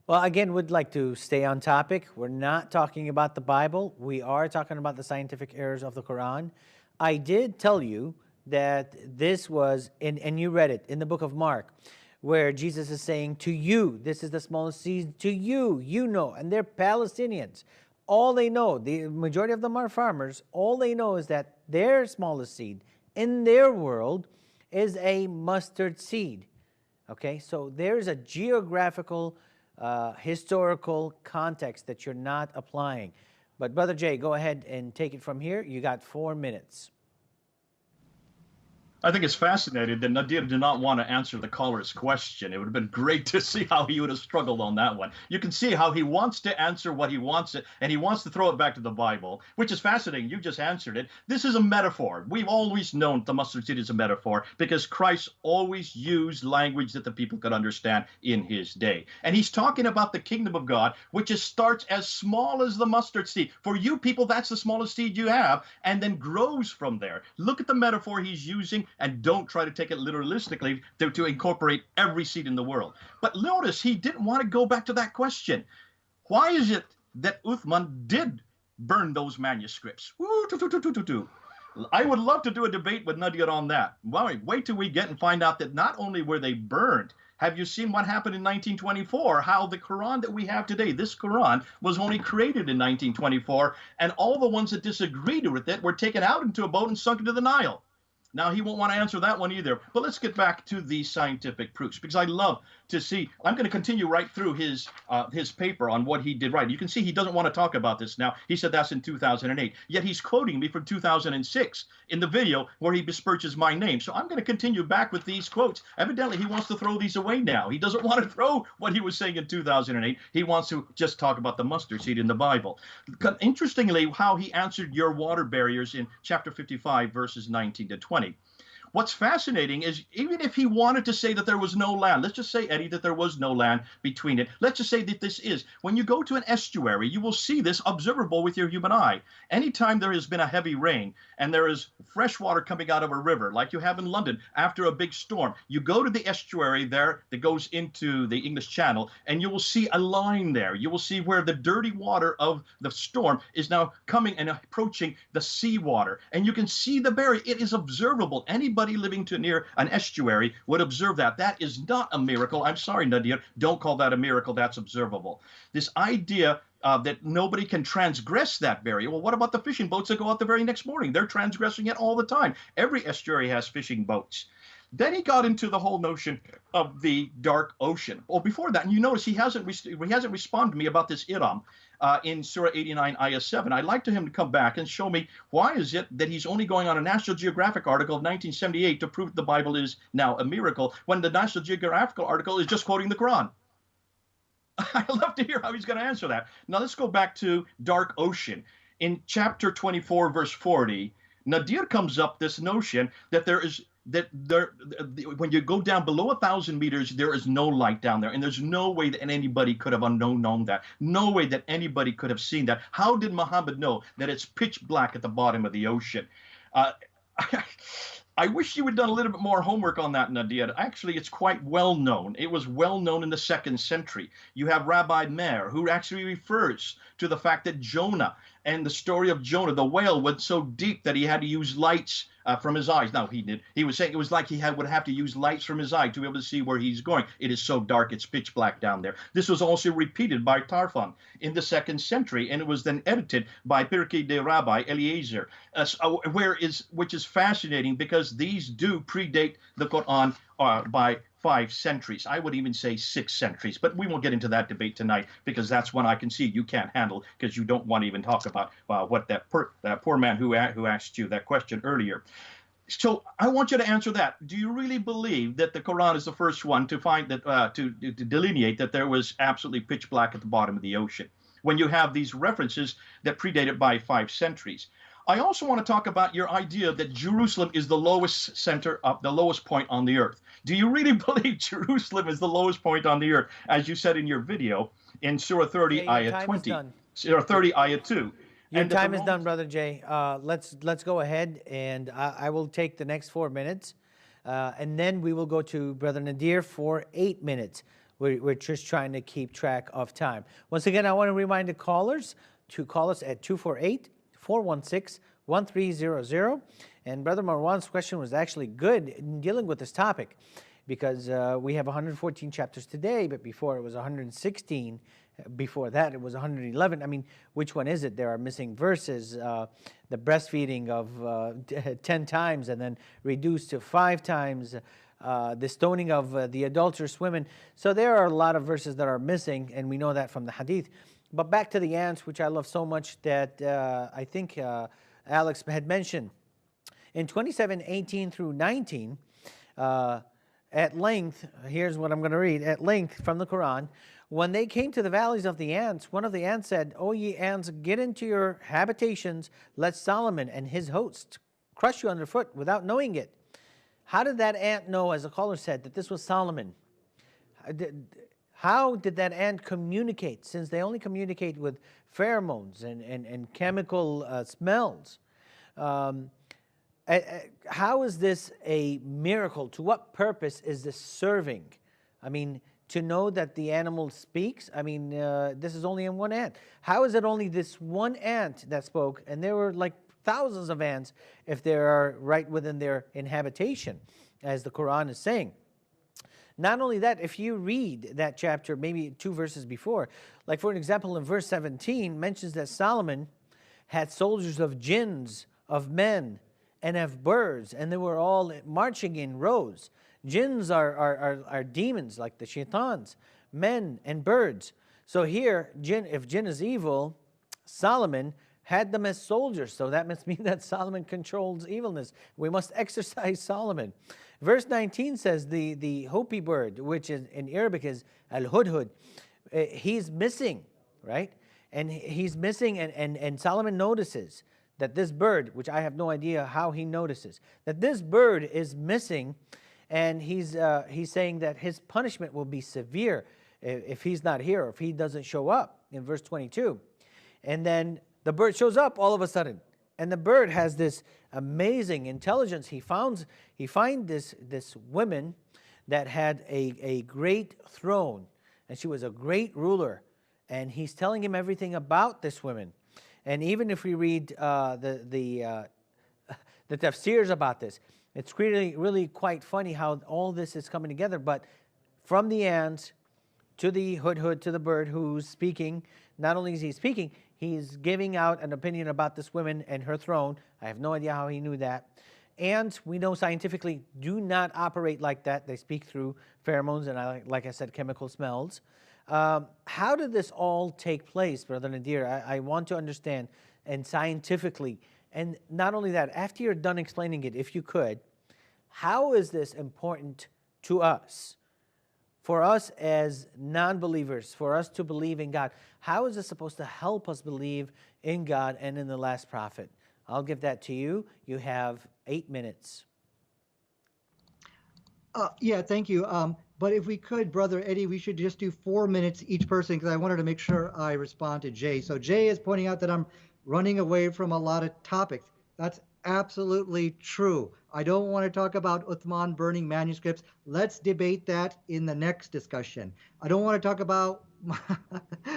Well, again, we'd like to stay on topic. We're not talking about the Bible. We are talking about the scientific errors of the Quran. I did tell you that this was, and you read it, in the book of Mark, where Jesus is saying, to you, this is the smallest seed, to you, you know, and they're Palestinians. All they know, the majority of them are farmers, all they know is that their smallest seed in their world is a mustard seed. Okay, so there's a geographical, historical context that you're not applying. But Brother Jay, go ahead and take it from here. You got 4 minutes. I think it's fascinating that Nadir did not want to answer the caller's question. It would have been great to see how he would have struggled on that one. You can see how he wants to answer what he wants it, and he wants to throw it back to the Bible, which is fascinating. You just answered it. This is a metaphor. We've always known the mustard seed is a metaphor because Christ always used language that the people could understand in his day. And he's talking about the kingdom of God, which starts as small as the mustard seed. For you people, that's the smallest seed you have, and then grows from there. Look at the metaphor he's using, and don't try to take it literalistically to incorporate every seed in the world. But notice he didn't want to go back to that question. Why is it that Uthman did burn those manuscripts? I would love to do a debate with Nadir on that. Wait till we get and find out that not only were they burned, have you seen what happened in 1924? How the Quran that we have today, this Quran, was only created in 1924, and all the ones that disagreed with it were taken out into a boat and sunk into the Nile. Now, he won't want to answer that one either. But let's get back to the scientific proofs, because I love to see. I'm going to continue right through his paper on what he did right. You can see he doesn't want to talk about this now. He said that's in 2008. Yet he's quoting me from 2006 in the video where he besmirches my name. So I'm going to continue back with these quotes. Evidently, he wants to throw these away now. He doesn't want to throw what he was saying in 2008. He wants to just talk about the mustard seed in the Bible. Interestingly, how he answered your water barriers in chapter 55, verses 19 to 20. What's fascinating is even if he wanted to say that there was no land, let's just say, Eddie, that there was no land between it. Let's just say that this is. When you go to an estuary, you will see this observable with your human eye. Anytime there has been a heavy rain and there is fresh water coming out of a river, like you have in London after a big storm, you go to the estuary there that goes into the English Channel, and you will see a line there. You will see where the dirty water of the storm is now coming and approaching the seawater. And you can see the berry. It is observable. Anybody living too near an estuary would observe that. That is not a miracle. I'm sorry, Nadir. Don't call that a miracle. That's observable. This idea that nobody can transgress that barrier. Well, what about the fishing boats that go out the very next morning? They're transgressing it all the time. Every estuary has fishing boats. Then he got into the whole notion of the dark ocean. Well, before that, and you notice he hasn't responded to me about this Iram in Surah 89, Ayah 7. I'd like him to come back and show me why is it that he's only going on a National Geographic article of 1978 to prove the Bible is now a miracle, when the National Geographic article is just quoting the Quran. I'd love to hear how he's going to answer that. Now let's go back to dark ocean. In chapter 24, verse 40, Nadir comes up this notion that when you go down below 1,000 meters, there is no light down there, and there's no way that anybody could have known that. No way that anybody could have seen that. How did Muhammad know that it's pitch black at the bottom of the ocean? I wish you had done a little bit more homework on that, Nadir. Actually, it's quite well known. It was well known in the 2nd century. You have Rabbi Meir, who actually refers to the fact that Jonah and the story of Jonah, the whale went so deep that he had to use lights from his eyes. Now, he was saying it was like he would have to use lights from his eye to be able to see where he's going. It is so dark, it's pitch black down there. This was also repeated by Tarfon in the 2nd century, and it was then edited by Pirkei de Rabbi Eliezer, which is fascinating because these do predate the Quran by 5 centuries. I would even say 6 centuries, but we won't get into that debate tonight because that's one I can see you can't handle because you don't want to even talk about what that poor man who asked you that question earlier. So I want you to answer that. Do you really believe that the Quran is the first one to find that to delineate that there was absolutely pitch black at the bottom of the ocean when you have these references that predate it by 5 centuries? I also want to talk about your idea that Jerusalem is the lowest point on the earth. Do you really believe Jerusalem is the lowest point on the earth, as you said in your video in Surah 30, Ayah 20, Surah 30, Ayah 2? Your time is done, Brother Jay. Let's go ahead, and I will take the next 4 minutes, and then we will go to Brother Nadir for 8 minutes. We're just trying to keep track of time. Once again, I want to remind the callers to call us at 248-416-1300. And Brother Marwan's question was actually good in dealing with this topic because we have 114 chapters today, but before it was 116. Before that, it was 111. I mean, which one is it? There are missing verses. The breastfeeding of 10 times and then reduced to 5 times. The stoning of the adulterous women. So there are a lot of verses that are missing, and we know that from the hadith. But back to the ants, which I love so much that I think Alex had mentioned. In 27:18 through 19, at length, here's what I'm going to read, at length from the Quran, when they came to the valleys of the ants, one of the ants said, "O ye ants, get into your habitations, lest Solomon and his hosts crush you underfoot without knowing it." How did that ant know, as the caller said, that this was Solomon? How did that ant communicate, since they only communicate with pheromones and chemical smells? How is this a miracle? To what purpose is this serving? I mean, to know that the animal speaks? I mean, this is only in one ant. How is it only this one ant that spoke, and there were like thousands of ants if they are right within their inhabitation, as the Quran is saying? Not only that, if you read that chapter, maybe 2 verses before, like for an example, in verse 17, mentions that Solomon had soldiers of jinns, of men, and of birds, and they were all marching in rows. Jinns are demons, like the shaitans, men and birds. So here, if jinn is evil, Solomon had them as soldiers. So that must mean that Solomon controls evilness. We must exercise Solomon. Verse 19 says the Hopi bird, which is in Arabic is al-hudhud, he's missing, right? And he's missing, and Solomon notices that this bird, which I have no idea how he notices, that this bird is missing, and he's saying that his punishment will be severe if he's not here, or if he doesn't show up in verse 22. And then the bird shows up all of a sudden, and the bird has this amazing intelligence. He finds this woman that had a great throne, and she was a great ruler, and he's telling him everything about this woman. And even if we read the tafsirs about this, it's really quite funny how all this is coming together. But from the ant to the hudhud, to the bird who's speaking, not only is he speaking, he's giving out an opinion about this woman and her throne. I have no idea how he knew that. And we know scientifically do not operate like that. They speak through pheromones and, like I said, chemical smells. How did this all take place, Brother Nadir? I want to understand, and scientifically. And not only that, after you're done explaining it, if you could, how is this important to us? For us as non-believers, for us to believe in God, how is this supposed to help us believe in God and in the last prophet? I'll give that to you. You have 8 minutes. Yeah, thank you. But if we could, Brother Eddie, we should just do 4 minutes each person, because I wanted to make sure I respond to Jay. So Jay is pointing out that I'm running away from a lot of topics. That's absolutely true. I don't want to talk about Uthman burning manuscripts. Let's debate that in the next discussion. I don't want to talk about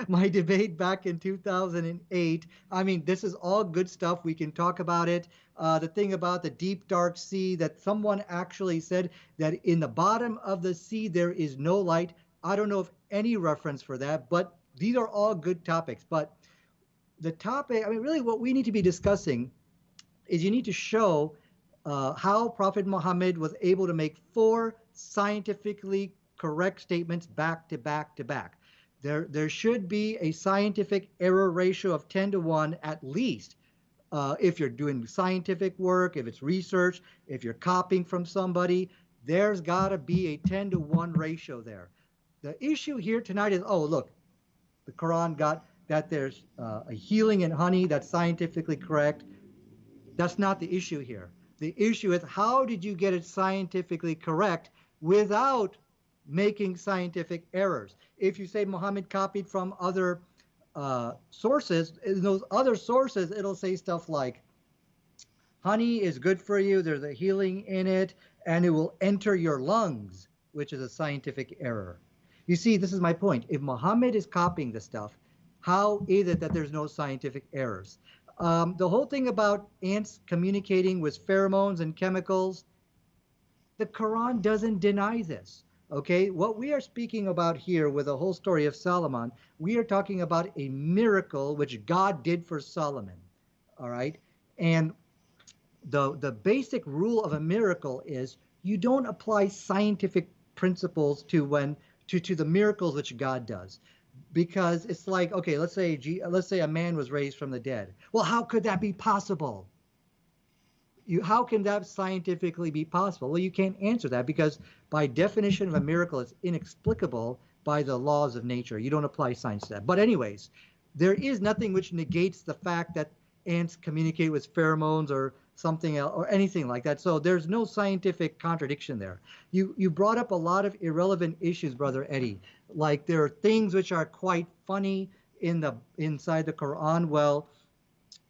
my debate back in 2008. I mean, this is all good stuff. We can talk about it. The thing about the deep, dark sea, that someone actually said that in the bottom of the sea there is no light. I don't know of any reference for that, but these are all good topics. But the topic, I mean, really what we need to be discussing is you need to show how Prophet Muhammad was able to make 4 scientifically correct statements back to back to back. There should be a scientific error ratio of 10 to 1 at least. If you're doing scientific work, if it's research, if you're copying from somebody, there's got to be a 10 to 1 ratio there. The issue here tonight is, oh, look, the Quran got that there's a healing in honey that's scientifically correct. That's not the issue here. The issue is, how did you get it scientifically correct without making scientific errors? If you say Muhammad copied from other sources, in those other sources, it'll say stuff like, honey is good for you, there's a healing in it, and it will enter your lungs, which is a scientific error. You see, this is my point. If Muhammad is copying the stuff, how is it that there's no scientific errors? The whole thing about ants communicating with pheromones and chemicals, the Quran doesn't deny this. Okay, what we are speaking about here with the whole story of Solomon, we are talking about a miracle which God did for Solomon. All right, and the basic rule of a miracle is you don't apply scientific principles to the miracles which God does. Because it's like, okay, let's say a man was raised from the dead. Well, how could that be possible? How can that scientifically be possible? Well, you can't answer that, because by definition of a miracle, it's inexplicable by the laws of nature. You don't apply science to that. But anyways, there is nothing which negates the fact that ants communicate with pheromones or something else or anything like that. So there's no scientific contradiction there. You brought up a lot of irrelevant issues, Brother Eddie. Like there are things which are quite funny inside the Quran. Well,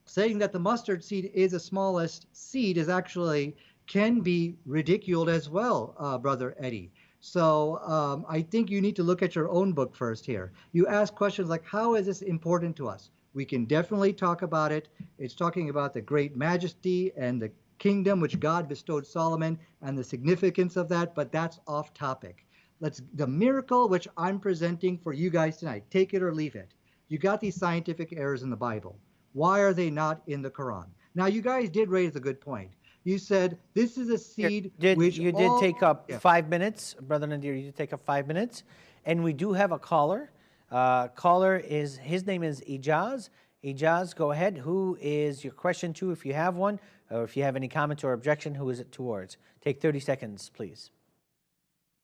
saying that the mustard seed is the smallest seed is actually can be ridiculed as well, Brother Eddie. So I think you need to look at your own book first here. You ask questions like, how is this important to us? We can definitely talk about it. It's talking about the great majesty and the kingdom which God bestowed Solomon and the significance of that, but that's off topic. The miracle which I'm presenting for you guys tonight, take it or leave it. You got these scientific errors in the Bible. Why are they not in the Quran? Now, you guys did raise a good point. You said this is a seed You did take up 5 minutes, Brother Nadir. You did take up 5 minutes. And we do have a caller. His name is Ijaz. Ijaz, go ahead. Who is your question to, if you have one, or if you have any comment or objection, who is it towards? Take 30 seconds, please.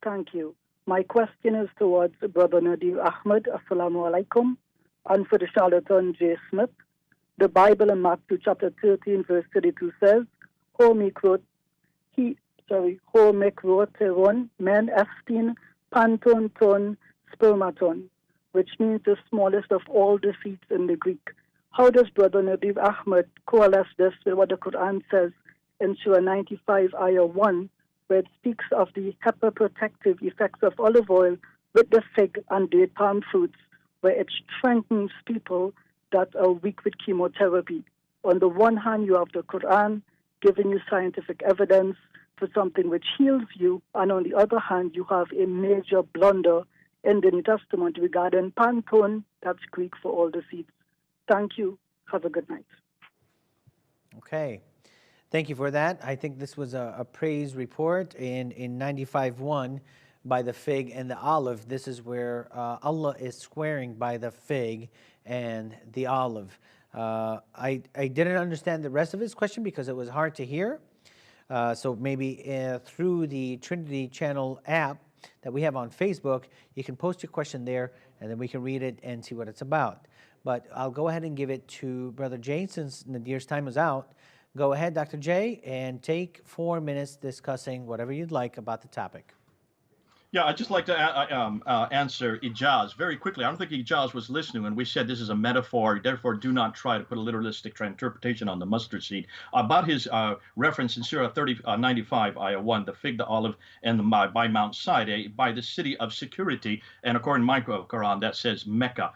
Thank you. My question is towards Brother Nadir Ahmed. Assalamu alaikum. And for the charlatan J. Smith. The Bible in Matthew chapter 13, verse 32 says, Ho mikroteron men estin panton ton spermaton, which means the smallest of all the seeds in the Greek. How does Brother Nadir Ahmed coalesce this with what the Quran says in Surah 95, Ayah 1, where it speaks of the hepaprotective effects of olive oil with the fig and date palm fruits, where it strengthens people that are weak with chemotherapy? On the one hand, you have the Quran giving you scientific evidence for something which heals you, and on the other hand, you have a major blunder in the New Testament regarding panton, that's Greek for all the seeds. Thank you. Have a good night. Okay. Thank you for that. I think this was a praise report in 95:1 by the fig and the olive. This is where Allah is swearing by the fig and the olive. I didn't understand the rest of his question because it was hard to hear. So maybe through the Trinity Channel app that we have on Facebook, you can post your question there, and then we can read it and see what it's about. But I'll go ahead and give it to Brother Jay since Nadir's time is out. Go ahead, Dr. J, and take 4 minutes discussing whatever you'd like about the topic. Yeah, I'd just like to answer Ijaz very quickly. I don't think Ijaz was listening when we said this is a metaphor, therefore do not try to put a literalistic interpretation on the mustard seed. About his reference in Surah 95, Ayah 1, the fig, the olive, and by Mount Sinai, by the city of security, and according to my Quran, that says Mecca.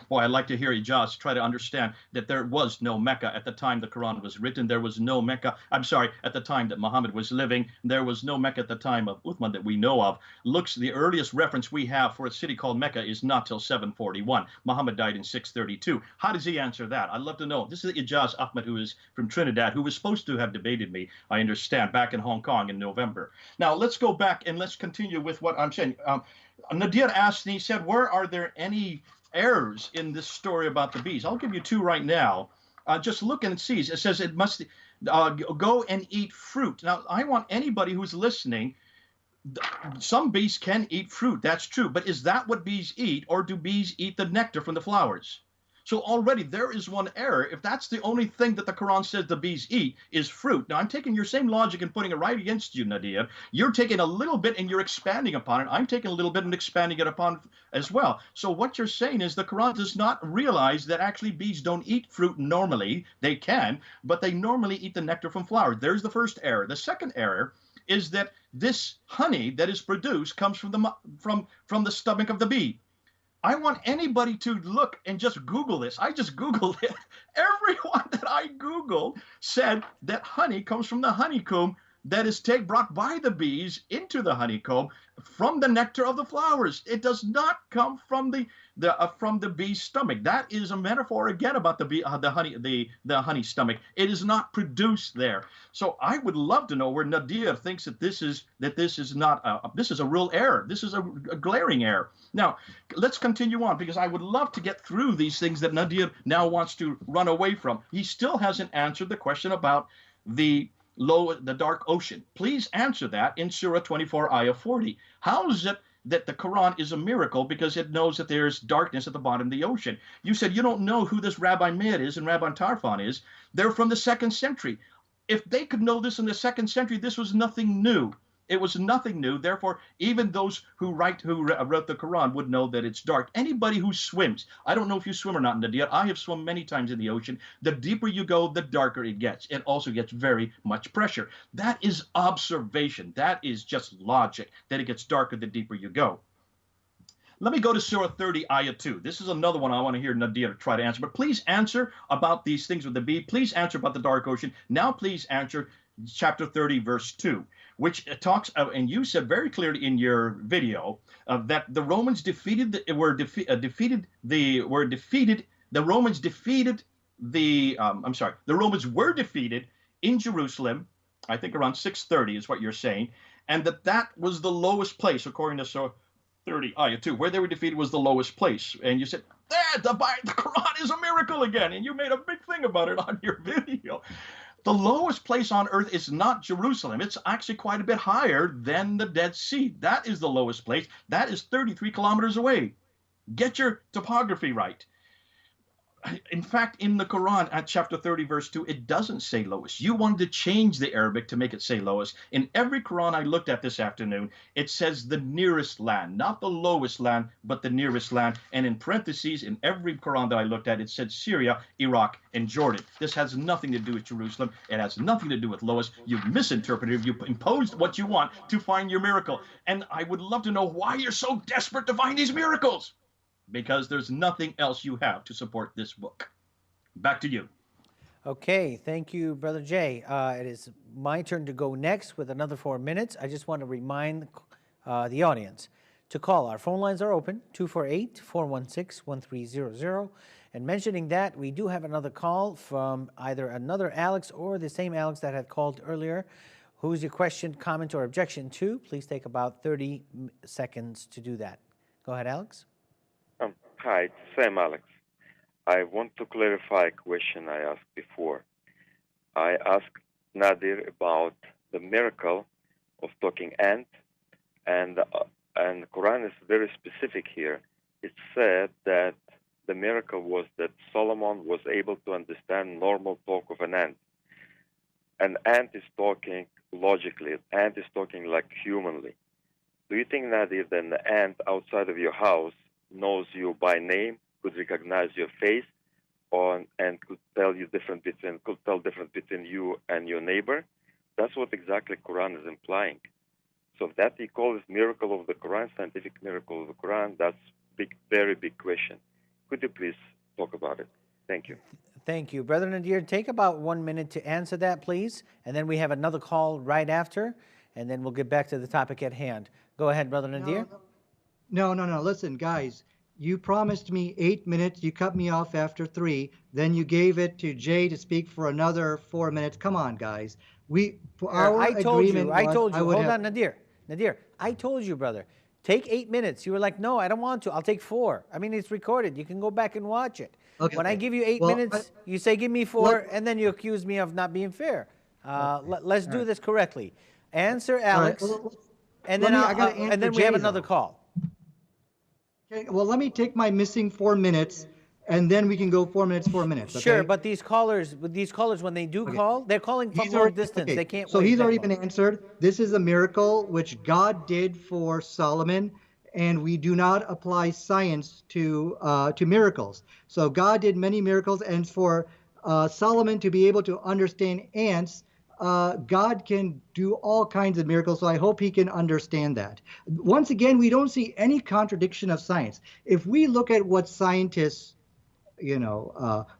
Boy, I'd like to hear Ijaz try to understand that there was no Mecca at the time the Quran was written. There was no Mecca. I'm sorry, at the time that Muhammad was living. There was no Mecca at the time of Uthman that we know of. The earliest reference we have for a city called Mecca is not till 741. Muhammad died in 632. How does he answer that? I'd love to know. This is Ijaz Ahmed, who is from Trinidad, who was supposed to have debated me, I understand, back in Hong Kong in November. Now, let's go back and let's continue with what I'm saying. Nadir asked, and he said, where are there any errors in this story about the bees? I'll give you two right now. Just look and see. It says it must go and eat fruit. Now, I want anybody who's listening, some bees can eat fruit. That's true. But is that what bees eat, or do bees eat the nectar from the flowers? So already there is one error. If that's the only thing that the Quran says the bees eat is fruit. Now, I'm taking your same logic and putting it right against you, Nadir. You're taking a little bit and you're expanding upon it. I'm taking a little bit and expanding it upon as well. So what you're saying is the Quran does not realize that actually bees don't eat fruit normally. They can, but they normally eat the nectar from flowers. There's the first error. The second error is that this honey that is produced comes from the stomach of the bee. I want anybody to look and just Google this. I just Googled it. Everyone that I Googled said that honey comes from the honeycomb that is brought by the bees into the honeycomb from the nectar of the flowers. It does not come from the bee's stomach. That is a metaphor again about the honey stomach. It is not produced there. So I would love to know where Nadir thinks that this is a real error. This is a glaring error. Now let's continue on, because I would love to get through these things that Nadir now wants to run away from. He still hasn't answered the question about the dark ocean. Please answer that in Surah 24, Ayah 40. How is it that the Quran is a miracle because it knows that there's darkness at the bottom of the ocean? You said you don't know who this Rabbi Meir is and Rabbi Tarfon is. They're from the 2nd century. If they could know this in the 2nd century, this was nothing new. It was nothing new. Therefore, even those who wrote the Quran would know that it's dark. Anybody who swims, I don't know if you swim or not, Nadir. I have swum many times in the ocean. The deeper you go, the darker it gets. It also gets very much pressure. That is observation. That is just logic, that it gets darker the deeper you go. Let me go to Surah 30, Ayah 2. This is another one I want to hear Nadir try to answer. But please answer about these things with the bee. Please answer about the dark ocean. Now please answer chapter 30, verse 2, which talks, and you said very clearly in your video that the Romans the Romans were defeated in Jerusalem, I think around 630 is what you're saying, and that was the lowest place, according to Surah 30, Ayah 2, where they were defeated was the lowest place. And you said, the Quran is a miracle again, and you made a big thing about it on your video. The lowest place on earth is not Jerusalem. It's actually quite a bit higher than the Dead Sea. That is the lowest place. That is 33 kilometers away. Get your topography right. in fact, in the Quran at chapter 30, verse 2, it doesn't say lowest. You wanted to change the Arabic to make it say lowest. In every Quran I looked at this afternoon, it says the nearest land, not the lowest land, but the nearest land. And in parentheses, in every Quran that I looked at, it said Syria, Iraq, and Jordan. This has nothing to do with Jerusalem. It has nothing to do with lowest. You've misinterpreted. You imposed what you want to find your miracle. And I would love to know why you're so desperate to find these miracles. Because there's nothing else you have to support this book. Back to you. Okay, thank you, Brother Jay. It is my turn to go next with another 4 minutes. I just want to remind the audience to call. Our phone lines are open, 248-416-1300. And mentioning that, we do have another call from either another Alex or the same Alex that had called earlier. Who's your question, comment, or objection to? Please take about 30 seconds to do that. Go ahead, Alex. Hi, it's Sam Alex. I want to clarify a question I asked before. I asked Nadir about the miracle of talking ant, and the Quran is very specific here. It said that the miracle was that Solomon was able to understand normal talk of an ant. An ant is talking logically. An ant is talking like humanly. Do you think, Nadir, that an ant outside of your house knows you by name, could recognize your face, and could tell difference between you and your neighbor? That's what exactly Quran is implying. So if that you call this miracle of the Quran, scientific miracle of the Quran, that's big, very big question. Could you please talk about it? Thank you. Thank you. Brother Nadir, take about 1 minute to answer that, please. And then we have another call right after, and then we'll get back to the topic at hand. Go ahead, Brother Nadir. No. Listen, guys, you promised me 8 minutes. You cut me off after 3. Then you gave it to Jay to speak for another 4 minutes. Come on, guys. I told you. Hold on, Nadir. I told you, brother. Take 8 minutes. You were like, no, I don't want to. I'll take 4. I mean, it's recorded. You can go back and watch it. Okay. When I give you 8 minutes, you say, give me 4, and then you accuse me of not being fair. Let's do this correctly. Answer, Alex, and then we have another call. Okay, well, let me take my missing 4 minutes, and then we can go 4 minutes, 4 minutes. Okay? Sure, but these callers, when they do call, they're calling from long distance. Okay. They can't. So he's already been answered. This is a miracle which God did for Solomon, and we do not apply science to miracles. So God did many miracles, and for Solomon to be able to understand ants, God can do all kinds of miracles, so I hope he can understand that. Once again, we don't see any contradiction of science. If we look at what scientists,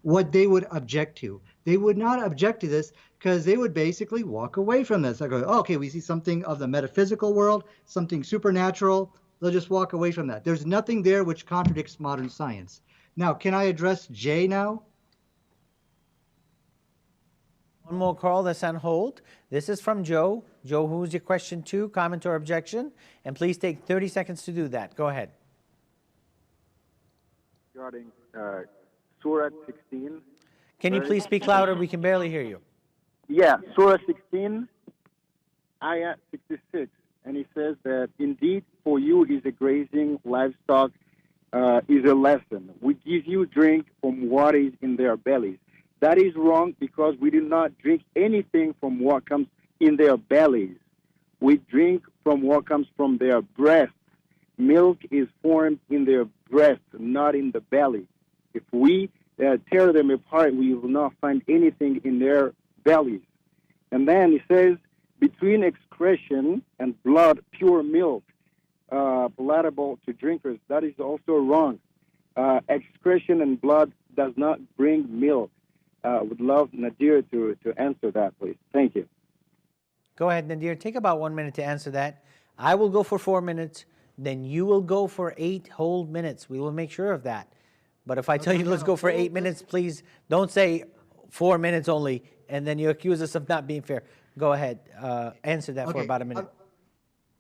what they would object to, they would not object to this because they would basically walk away from this. I go, okay, we see something of the metaphysical world, something supernatural. They'll just walk away from that. There's nothing there which contradicts modern science. Now, can I address Jay now? One more call that's on hold. This is from Joe. Joe, who's your question to, comment, or objection? And please take 30 seconds to do that. Go ahead. Regarding Surah 16. Can you please speak louder? We can barely hear you. Yeah, Surah 16, Ayah 66. And it says that indeed for you is a grazing livestock is a lesson. We give you drink from what is in their bellies. That is wrong because we do not drink anything from what comes in their bellies. We drink from what comes from their breasts. Milk is formed in their breasts, not in the belly. If we tear them apart, we will not find anything in their bellies. And then it says, between excretion and blood, pure milk, palatable to drinkers. That is also wrong. Excretion and blood does not bring milk. Would love Nadir to answer that, please. Thank you. Go ahead, Nadir. Take about 1 minute to answer that. I will go for 4 minutes. Then you will go for 8 whole minutes. We will make sure of that. But if I tell you let's go for 8 minutes, please don't say 4 minutes only, and then you accuse us of not being fair. Go ahead. Answer that for about a minute.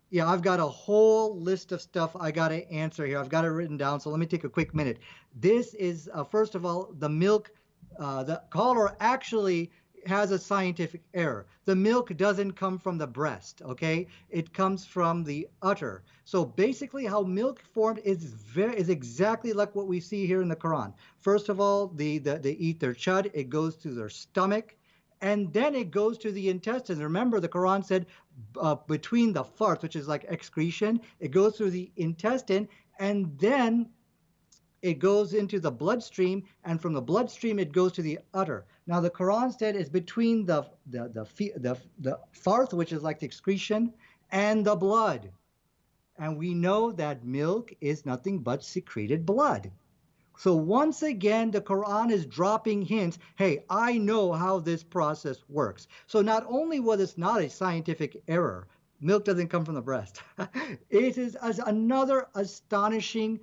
Yeah, I've got a whole list of stuff I got to answer here. I've got it written down, so let me take a quick minute. This is, first of all, the milk. The caller actually has a scientific error. The milk doesn't come from the breast, okay? It comes from the udder. So basically how milk formed is exactly like what we see here in the Quran. First of all, they eat their chud, it goes to their stomach, and then it goes to the intestines. Remember, the Quran said between the farts, which is like excretion, it goes through the intestine, and then it goes into the bloodstream, and from the bloodstream it goes to the udder. Now the Quran said it's between the farth, which is like the excretion, and the blood. And we know that milk is nothing but secreted blood. So once again, the Quran is dropping hints. Hey, I know how this process works. So not only was it not a scientific error, milk doesn't come from the breast. It is another astonishing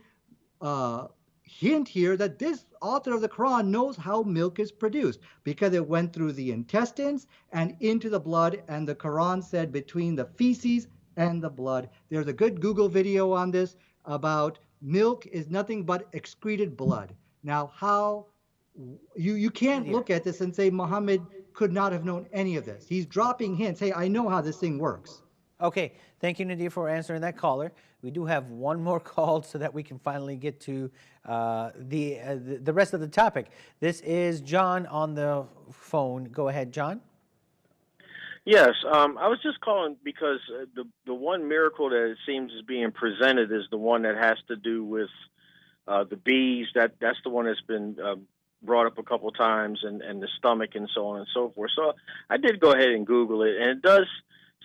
hint here that this author of the Quran knows how milk is produced, because it went through the intestines and into the blood, and the Quran said between the feces and the blood. There's a good Google video on this about milk is nothing but excreted blood. Now, how you can't look at this and say Muhammad could not have known any of this. He's dropping hints. Hey, I know how this thing works. Okay, thank you, Nadir, for answering that caller. We do have one more call so that we can finally get to the rest of the topic. This is John on the phone. Go ahead, John. Yes, I was just calling because the one miracle that it seems is being presented is the one that has to do with the bees. That's the one that's been brought up a couple times, and the stomach and so on and so forth. So I did go ahead and Google it, and it does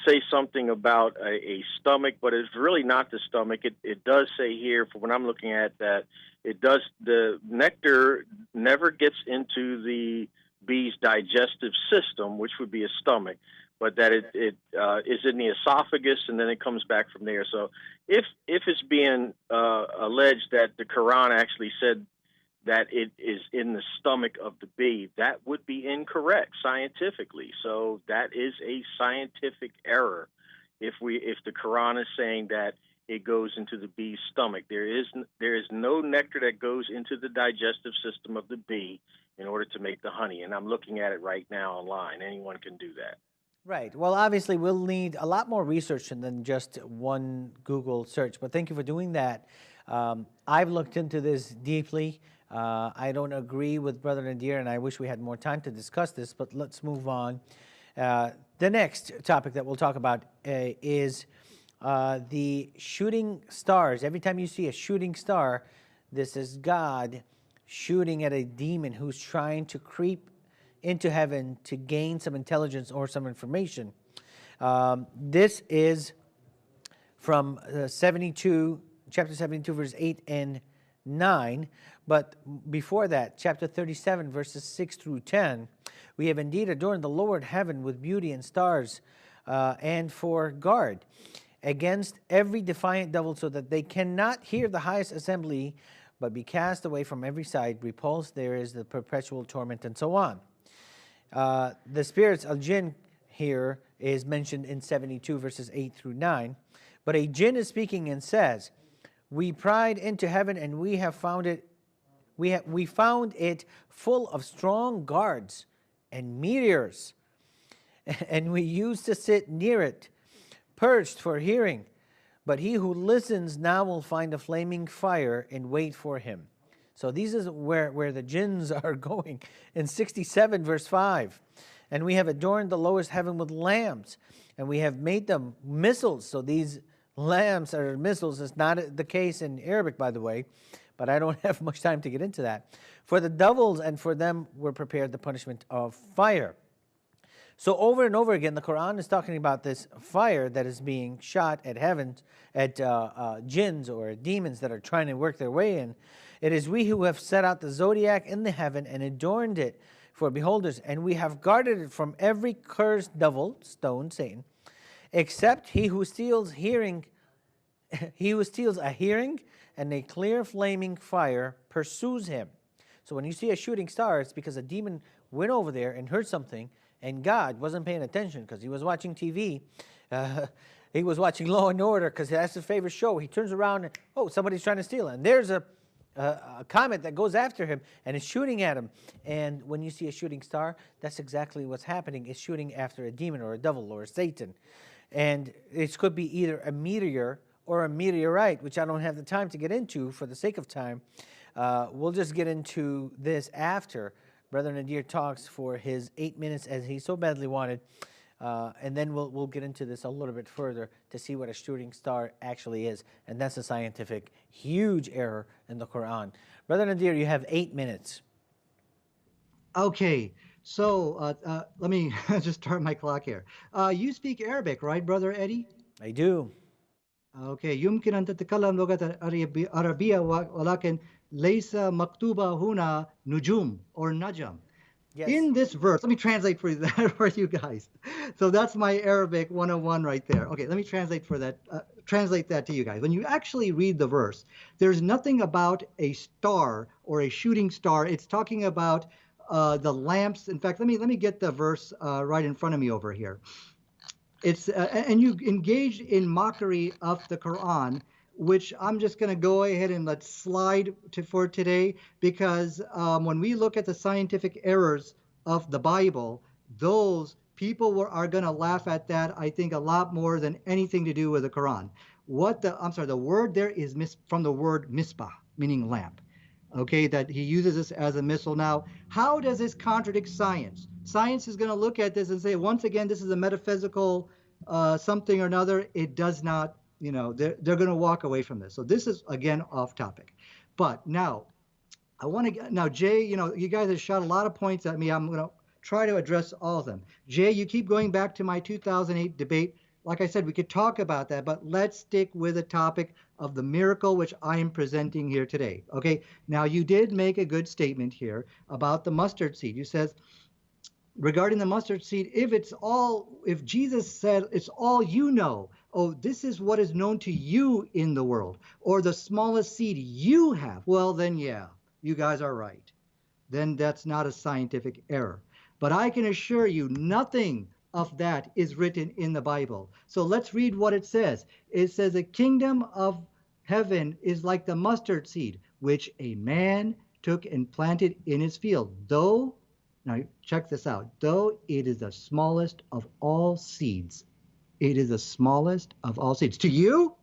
say something about a stomach, but it's really not the stomach. It does say here, for when I'm looking at that, the nectar never gets into the bee's digestive system, which would be a stomach, but that it is in the esophagus, and then it comes back from there. So if it's being alleged that the Quran actually said that it is in the stomach of the bee, that would be incorrect scientifically. So that is a scientific error. If the Quran is saying that it goes into the bee's stomach, there is no nectar that goes into the digestive system of the bee in order to make the honey. And I'm looking at it right now online. Anyone can do that. Right. Well, obviously, we'll need a lot more research than just one Google search. But thank you for doing that. I've looked into this deeply. I don't agree with Brother Nadir, and I wish we had more time to discuss this, but let's move on. The next topic that we'll talk about is the shooting stars. Every time you see a shooting star, this is God shooting at a demon who's trying to creep into heaven to gain some intelligence or some information. This is from chapter 72, verse 8 and 9. But before that, chapter 37, verses 6 through 10, we have indeed adorned the lower heaven with beauty and stars, and for guard against every defiant devil, so that they cannot hear the highest assembly, but be cast away from every side. Repulsed, there is the perpetual torment, and so on. The spirits of jinn here is mentioned in 72, verses 8 through 9. But a jinn is speaking and says, "We pried into heaven, and we have found it. We found it full of strong guards and meteors, and we used to sit near it, perched for hearing. But he who listens now will find a flaming fire and wait for him." So these is where the jinns are going. In 67, verse 5, "And we have adorned the lowest heaven with lamps, and we have made them missiles." So these lamps are missiles. It's not the case in Arabic, by the way, but I don't have much time to get into that. "For the devils, and for them were prepared the punishment of fire." So over and over again, the Quran is talking about this fire that is being shot at heavens, at jinns or demons that are trying to work their way in. "It is we who have set out the zodiac in the heaven and adorned it for beholders, and we have guarded it from every cursed devil," stone, Satan, "except he who steals hearing, he who steals a hearing, and a clear flaming fire pursues him." So when you see a shooting star, it's because a demon went over there and heard something, and God wasn't paying attention because he was watching TV. He was watching Law and Order because that's his favorite show. He turns around and, oh, somebody's trying to steal it. And there's a a comet that goes after him and is shooting at him. And when you see a shooting star, that's exactly what's happening. It's shooting after a demon or a devil or a Satan. And it could be either a meteor or a meteorite, which I don't have the time to get into for the sake of time. We'll just get into this after Brother Nadir talks for his 8 minutes as he so badly wanted. And then we'll get into this a little bit further to see what a shooting star actually is. And that's a scientific huge error in the Quran. Brother Nadir, you have 8 minutes. Okay, so let me just start my clock here. You speak Arabic, right, Brother Eddie? I do. Okay, يمكن أن تتكلم لغة عربية ولكن ليس مكتوبة هنا نجوم or najam. Yes. In this verse, let me translate for that for you guys. So that's my Arabic 101 right there. Okay, let me translate for that. Translate that to you guys. When you actually read the verse, there's nothing about a star or a shooting star. It's talking about the lamps. In fact, let me get the verse right in front of me over here. It's and you engaged in mockery of the Quran, which I'm just going to go ahead and let's slide for today, because when we look at the scientific errors of the Bible, those people are going to laugh at that, I think, a lot more than anything to do with the Quran. The word there is from the word misbah, meaning lamp. Okay, that he uses this as a missile. Now, how does this contradict science? Science is going to look at this and say, once again, this is a metaphysical something or another. It does not, they're going to walk away from this. So this is, again, off topic. But now, Jay, you guys have shot a lot of points at me. I'm going to try to address all of them. Jay, you keep going back to my 2008 debate. Like I said, we could talk about that, but let's stick with the topic of the miracle which I am presenting here today. Okay, now you did make a good statement here about the mustard seed. You says, regarding the mustard seed, if Jesus said it's all you know, oh, this is what is known to you in the world, or the smallest seed you have, well, then yeah, you guys are right. Then that's not a scientific error. But I can assure you nothing of that is written in the Bible. So let's read what it says. It says, the kingdom of heaven is like the mustard seed, which a man took and planted in his field. Now check this out, though it is the smallest of all seeds. It is the smallest of all seeds. To you,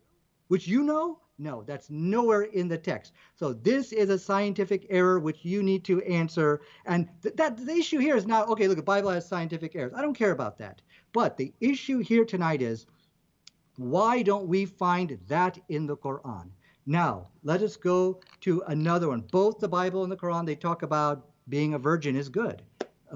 which you know? No, that's nowhere in the text. So this is a scientific error which you need to answer. And the issue here is not, okay, look, the Bible has scientific errors. I don't care about that. But the issue here tonight is, why don't we find that in the Quran? Now, let us go to another one. Both the Bible and the Quran, they talk about being a virgin is good.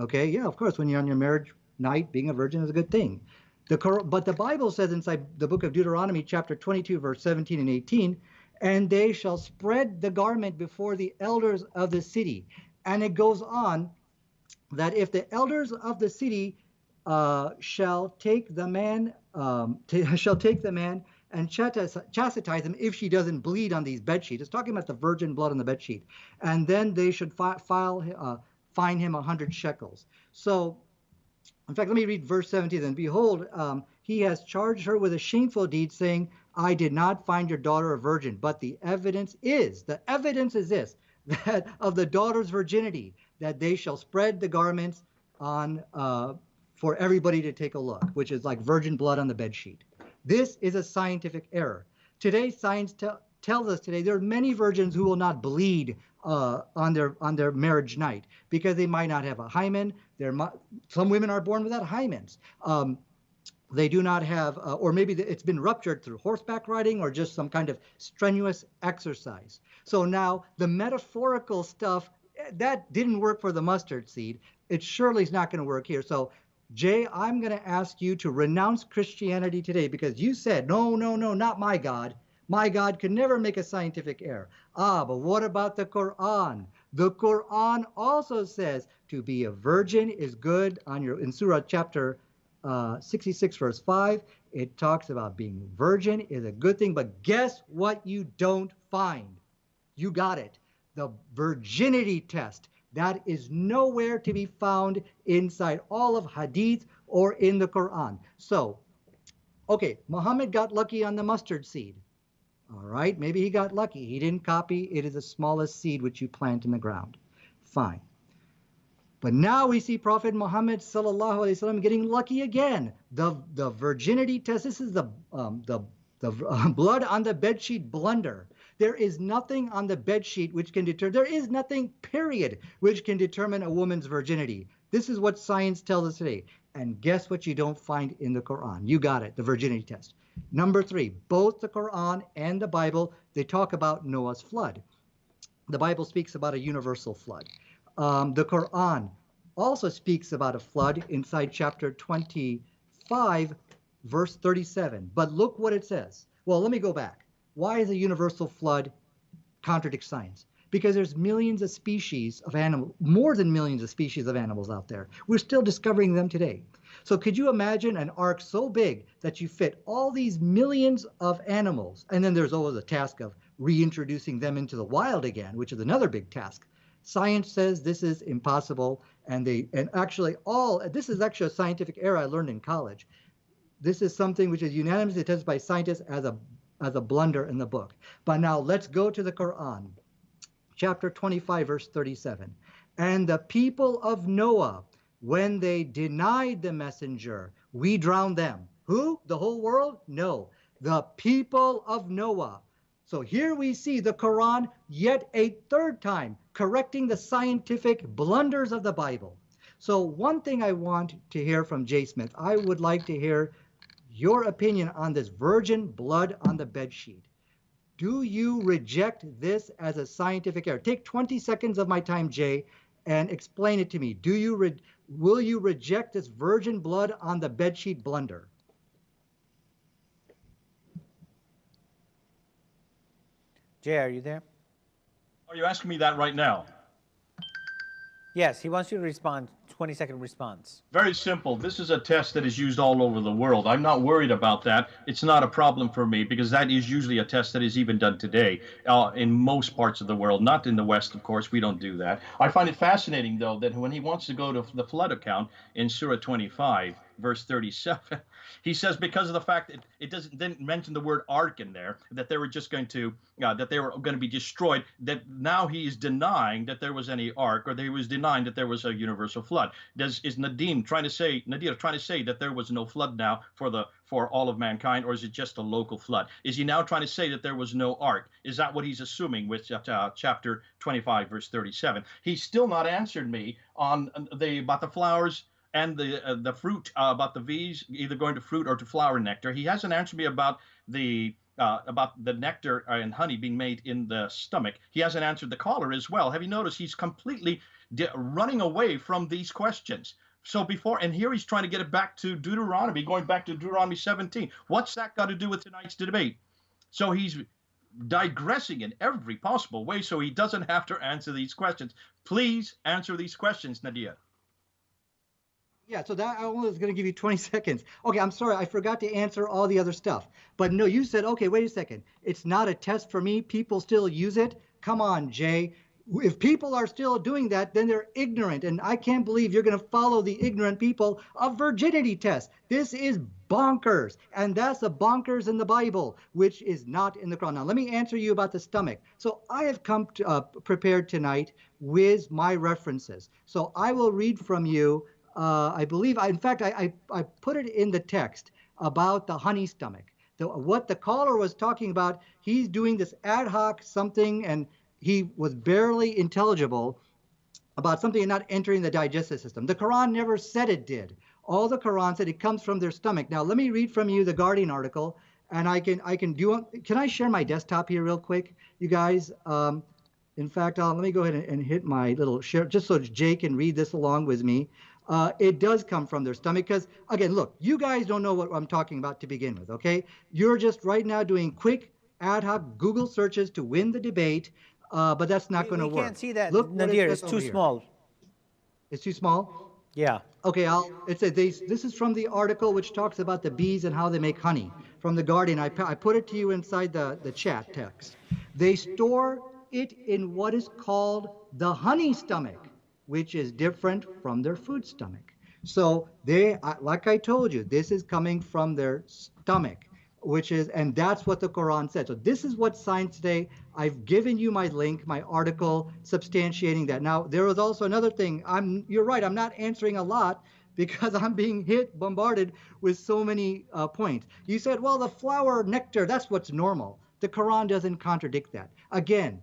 Okay, yeah, of course, when you're on your marriage night, being a virgin is a good thing. But the Bible says inside the book of Deuteronomy, chapter 22, verse 17 and 18, and they shall spread the garment before the elders of the city. And it goes on that if the elders of the city shall take the man and chastise him if she doesn't bleed on these bed sheets. It's talking about the virgin blood on the bed sheet. And then they should fine him 100 shekels. So, in fact, let me read verse 17. And behold, he has charged her with a shameful deed, saying, I did not find your daughter a virgin. But the evidence is this, that of the daughter's virginity, that they shall spread the garments on for everybody to take a look, which is like virgin blood on the bed sheet. This is a scientific error. Today, science tells us today there are many virgins who will not bleed on their marriage night because they might not have a hymen. Some women are born without hymens. They do not have, or maybe it's been ruptured through horseback riding or just some kind of strenuous exercise. So now the metaphorical stuff, that didn't work for the mustard seed. It surely is not going to work here. So Jay, I'm going to ask you to renounce Christianity today because you said, no, not my God. My God could never make a scientific error. But what about the Quran? The Quran also says to be a virgin is good. In Surah chapter 66, verse 5, it talks about being virgin is a good thing. But guess what you don't find? You got it. The virginity test. That is nowhere to be found inside all of Hadith or in the Quran. So, okay, Muhammad got lucky on the mustard seed. All right, maybe he got lucky. He didn't copy. It is the smallest seed which you plant in the ground. Fine. But now we see Prophet Muhammad sallallahu alaihi wasallam getting lucky again. The virginity test. This is the blood on the bedsheet blunder. There is nothing on the bedsheet which can determine. There is nothing, period, which can determine a woman's virginity. This is what science tells us today. And guess what you don't find in the Quran? You got it, the virginity test. Number 3, both the Quran and the Bible, they talk about Noah's flood. The Bible speaks about a universal flood. The Quran also speaks about a flood inside chapter 25, verse 37. But look what it says. Well, let me go back. Why is a universal flood contradict science? Because there's millions of species of animals, more than millions of species of animals out there. We're still discovering them today. So could you imagine an ark so big that you fit all these millions of animals? And then there's always the task of reintroducing them into the wild again, which is another big task. Science says this is impossible, and this is actually a scientific error I learned in college. This is something which is unanimously attested by scientists as a blunder in the book. But now let's go to the Quran, chapter 25, verse 37. And the people of Noah, when they denied the messenger, we drowned them. Who? The whole world? No. The people of Noah. So here we see the Quran yet a third time correcting the scientific blunders of the Bible. So one thing I want to hear from Jay Smith, I would like to hear your opinion on this virgin blood on the bedsheet. Do you reject this as a scientific error? Take 20 seconds of my time, Jay, and explain it to me. Will you reject this virgin blood on the bedsheet blunder? Jay, are you there? Are you asking me that right now? Yes, he wants you to respond, 20-second response. Very simple. This is a test that is used all over the world. I'm not worried about that. It's not a problem for me because that is usually a test that is even done today in most parts of the world. Not in the West, of course. We don't do that. I find it fascinating, though, that when he wants to go to the flood account in Surah 25, verse 37, he says because of the fact that it didn't mention the word ark in there, that they were just going to that they were going to be destroyed, that now he is denying that there was any ark, or he was denying that there was a universal flood. Is Nadir trying to say that there was no flood now for all of mankind, or is it just a local flood? Is he now trying to say that there was no ark? Is that what he's assuming with chapter 25, verse 37? He's still not answered me on about the flowers and the fruit, about the bees either going to fruit or to flower nectar. He hasn't answered me about the nectar and honey being made in the stomach. He hasn't answered the caller as well. Have you noticed he's completely running away from these questions? So and here he's trying to get it back to Deuteronomy, going back to Deuteronomy 17. What's that got to do with tonight's debate? So he's digressing in every possible way so he doesn't have to answer these questions. Please answer these questions, Nadir. Yeah, so that I only was going to give you 20 seconds. Okay, I'm sorry, I forgot to answer all the other stuff. But no, you said, okay, wait a second. It's not a test for me. People still use it. Come on, Jay. If people are still doing that, then they're ignorant. And I can't believe you're going to follow the ignorant people of virginity test. This is bonkers. And that's the bonkers in the Bible, which is not in the Quran. Now, let me answer you about the stomach. So I have come prepared tonight with my references. So I will read from you. I believe, in fact, I put it in the text about the honey stomach. What the caller was talking about, he's doing this ad hoc something, and he was barely intelligible about something and not entering the digestive system. The Quran never said it did. All the Quran said it comes from their stomach. Now, let me read from you the Guardian article, and can I share my desktop here real quick, you guys? In fact, let me go ahead and hit my little share, just so Jay can read this along with me. It does come from their stomach because, again, look, you guys don't know what I'm talking about to begin with, okay? You're just right now doing quick ad hoc Google searches to win the debate, but that's not going to work. We can't see that, look, Nadir. It's too small. It's too small? Yeah. Okay, this is from the article which talks about the bees and how they make honey from the Guardian. I put it to you inside the chat text. They store it in what is called the honey stomach, which is different from their food stomach. So like I told you, this is coming from their stomach. and that's what the Quran said. So this is what Science Today, I've given you my link, my article substantiating that. Now, there was also another thing. You're right, I'm not answering a lot because I'm being bombarded with so many points. You said, well, the flower nectar, that's what's normal. The Quran doesn't contradict that. Again,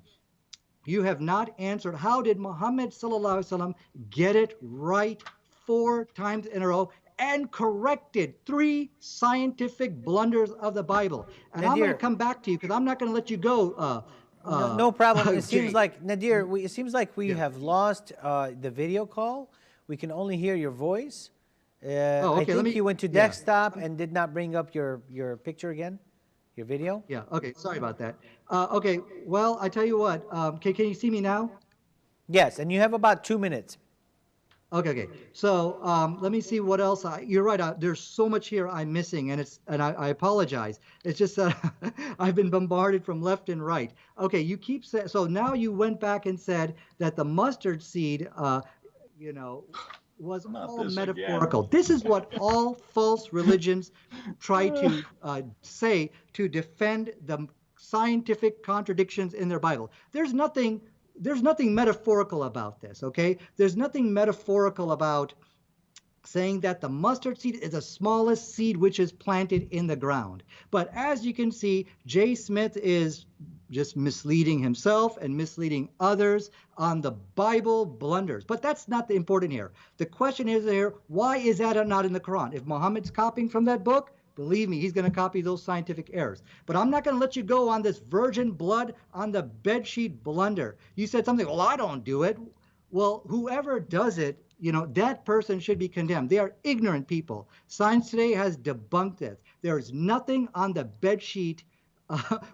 you have not answered, how did Muhammad sallallahu alaihi wasallam get it right 4 times in a row and corrected 3 scientific blunders of the Bible? And I'm going to come back to you because I'm not going to let you go. No problem. It Jay. seems like, Nadir, it seems like we have lost the video call. We can only hear your voice. I think you went to desktop and did not bring up your picture again, your video. Yeah, okay, sorry about that. Okay, well, I tell you what, can you see me now? Yes, and you have about 2 minutes. Okay. So let me see what else. You're right. There's so much here I'm missing, and I apologize. It's just that I've been bombarded from left and right. Okay, you keep saying. So now you went back and said that the mustard seed, was all metaphorical. Again. This is what all false religions try to say to defend the scientific contradictions in their Bible. There's nothing metaphorical about this, okay? There's nothing metaphorical about saying that the mustard seed is the smallest seed which is planted in the ground. But as you can see, Jay Smith is just misleading himself and misleading others on the Bible blunders. But that's not the important here. The question is here, why is that not in the Quran? If Muhammad's copying from that book, believe me, he's going to copy those scientific errors. But I'm not going to let you go on this virgin blood on the bedsheet blunder. You said something, well, I don't do it. Well, whoever does it, that person should be condemned. They are ignorant people. Science Today has debunked it. There is nothing on the bedsheet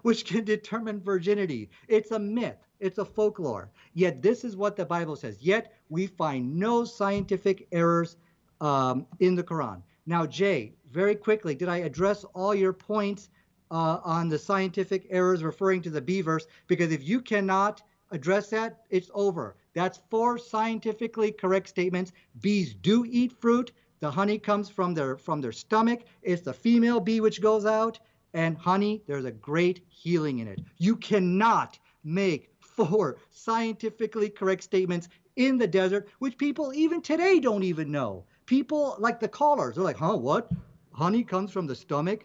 which can determine virginity. It's a myth. It's a folklore. Yet this is what the Bible says. Yet we find no scientific errors in the Quran. Now, Jay, very quickly, did I address all your points on the scientific errors referring to the B verse? Because if you cannot address that, it's over. That's 4 scientifically correct statements. Bees do eat fruit. The honey comes from their stomach. It's the female bee which goes out. And honey, there's a great healing in it. You cannot make 4 scientifically correct statements in the desert, which people even today don't even know. People like the callers, they're like, huh, what? Honey comes from the stomach?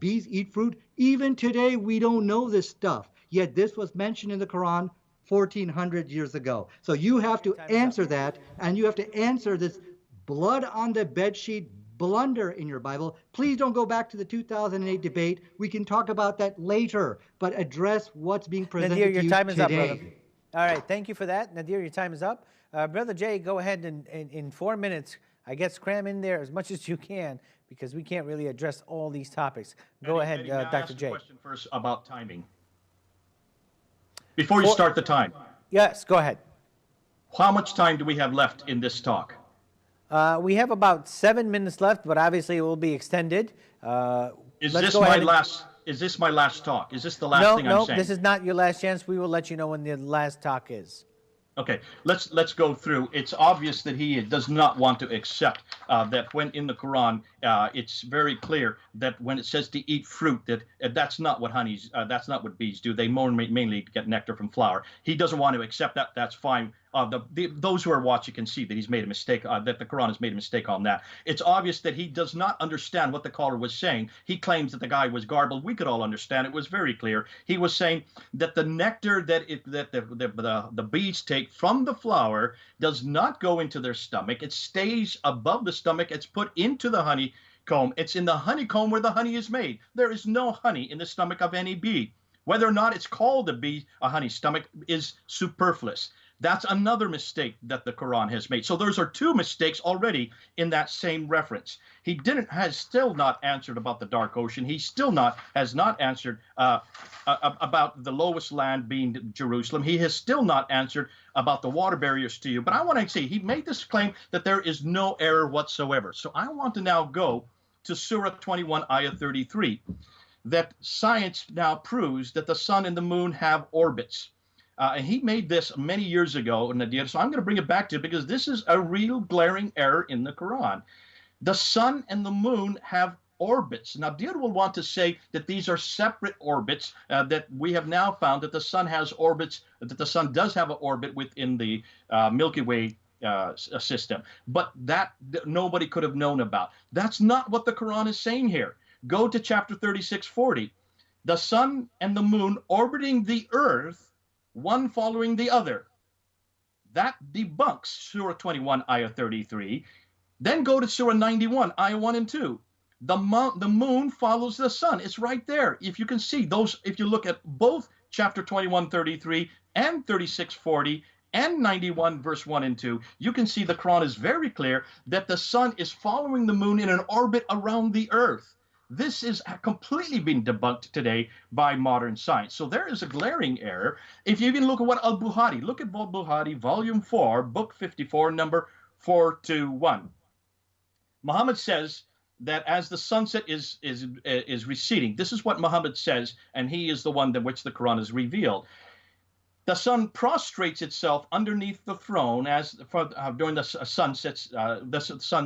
Bees eat fruit? Even today, we don't know this stuff. Yet this was mentioned in the Quran 1,400 years ago. So you have to answer that, and you have to answer this blood on the bedsheet blunder in your Bible. Please don't go back to the 2008 debate. We can talk about that later, but address what's being presented Nadir, to you your time is up, today. brother. All right, thank you for that. Nadir, your time is up. Brother Jay, go ahead and in 4 minutes, I guess cram in there as much as you can because we can't really address all these topics. Go ahead, Dr. Jay. Question first about timing. Before you start the time. Yes, go ahead. How much time do we have left in this talk? We have about 7 minutes left, but obviously it will be extended. Is this my last talk? Is this the last thing I'm saying? No, this is not your last chance. We will let you know when the last talk is. Okay, let's go through. It's obvious that he does not want to accept that when in the Quran, it's very clear that when it says to eat fruit, that that's not what that's not what bees do. They mainly get nectar from flower. He doesn't want to accept that. That's fine. Those who are watching can see that he's made a mistake, that the Quran has made a mistake on that. It's obvious that he does not understand what the caller was saying. He claims that the guy was garbled. We could all understand. It was very clear. He was saying that the nectar that the bees take from the flower does not go into their stomach. It stays above the stomach. It's put into the honeycomb. It's in the honeycomb where the honey is made. There is no honey in the stomach of any bee. Whether or not it's called a honey stomach is superfluous. That's another mistake that the Quran has made. So those are 2 mistakes already in that same reference. He has still not answered about the dark ocean. He still has not answered about the lowest land being Jerusalem. He has still not answered about the water barriers to you. But I want to say he made this claim that there is no error whatsoever. So I want to now go to Surah 21, Ayah 33, that science now proves that the sun and the moon have orbits. And he made this many years ago, Nadir, so I'm going to bring it back to it because this is a real glaring error in the Quran. The sun and the moon have orbits. Nadir will want to say that these are separate orbits, that we have now found that the sun has orbits, that the sun does have an orbit within the Milky Way system, but that nobody could have known about. That's not what the Quran is saying here. Go to chapter 36:40. The sun and the moon orbiting the earth, one following the other. That debunks Surah 21, Ayah 33. Then go to Surah 91, Ayah 1 and 2. The moon follows the sun. It's right there. If you can see those, if you look at both chapter 21:33 and 36:40 and 91 verse 1 and 2, you can see the Quran is very clear that the sun is following the moon in an orbit around the earth. This is completely been debunked today by modern science. So there is a glaring error. If you even look at what Al-Bukhari, look at Al-Bukhari, volume 4, book 54, number 421. Muhammad says that as the sunset is receding, this is what Muhammad says, and he is the one that which the Quran is revealed. The sun prostrates itself underneath the throne during the sun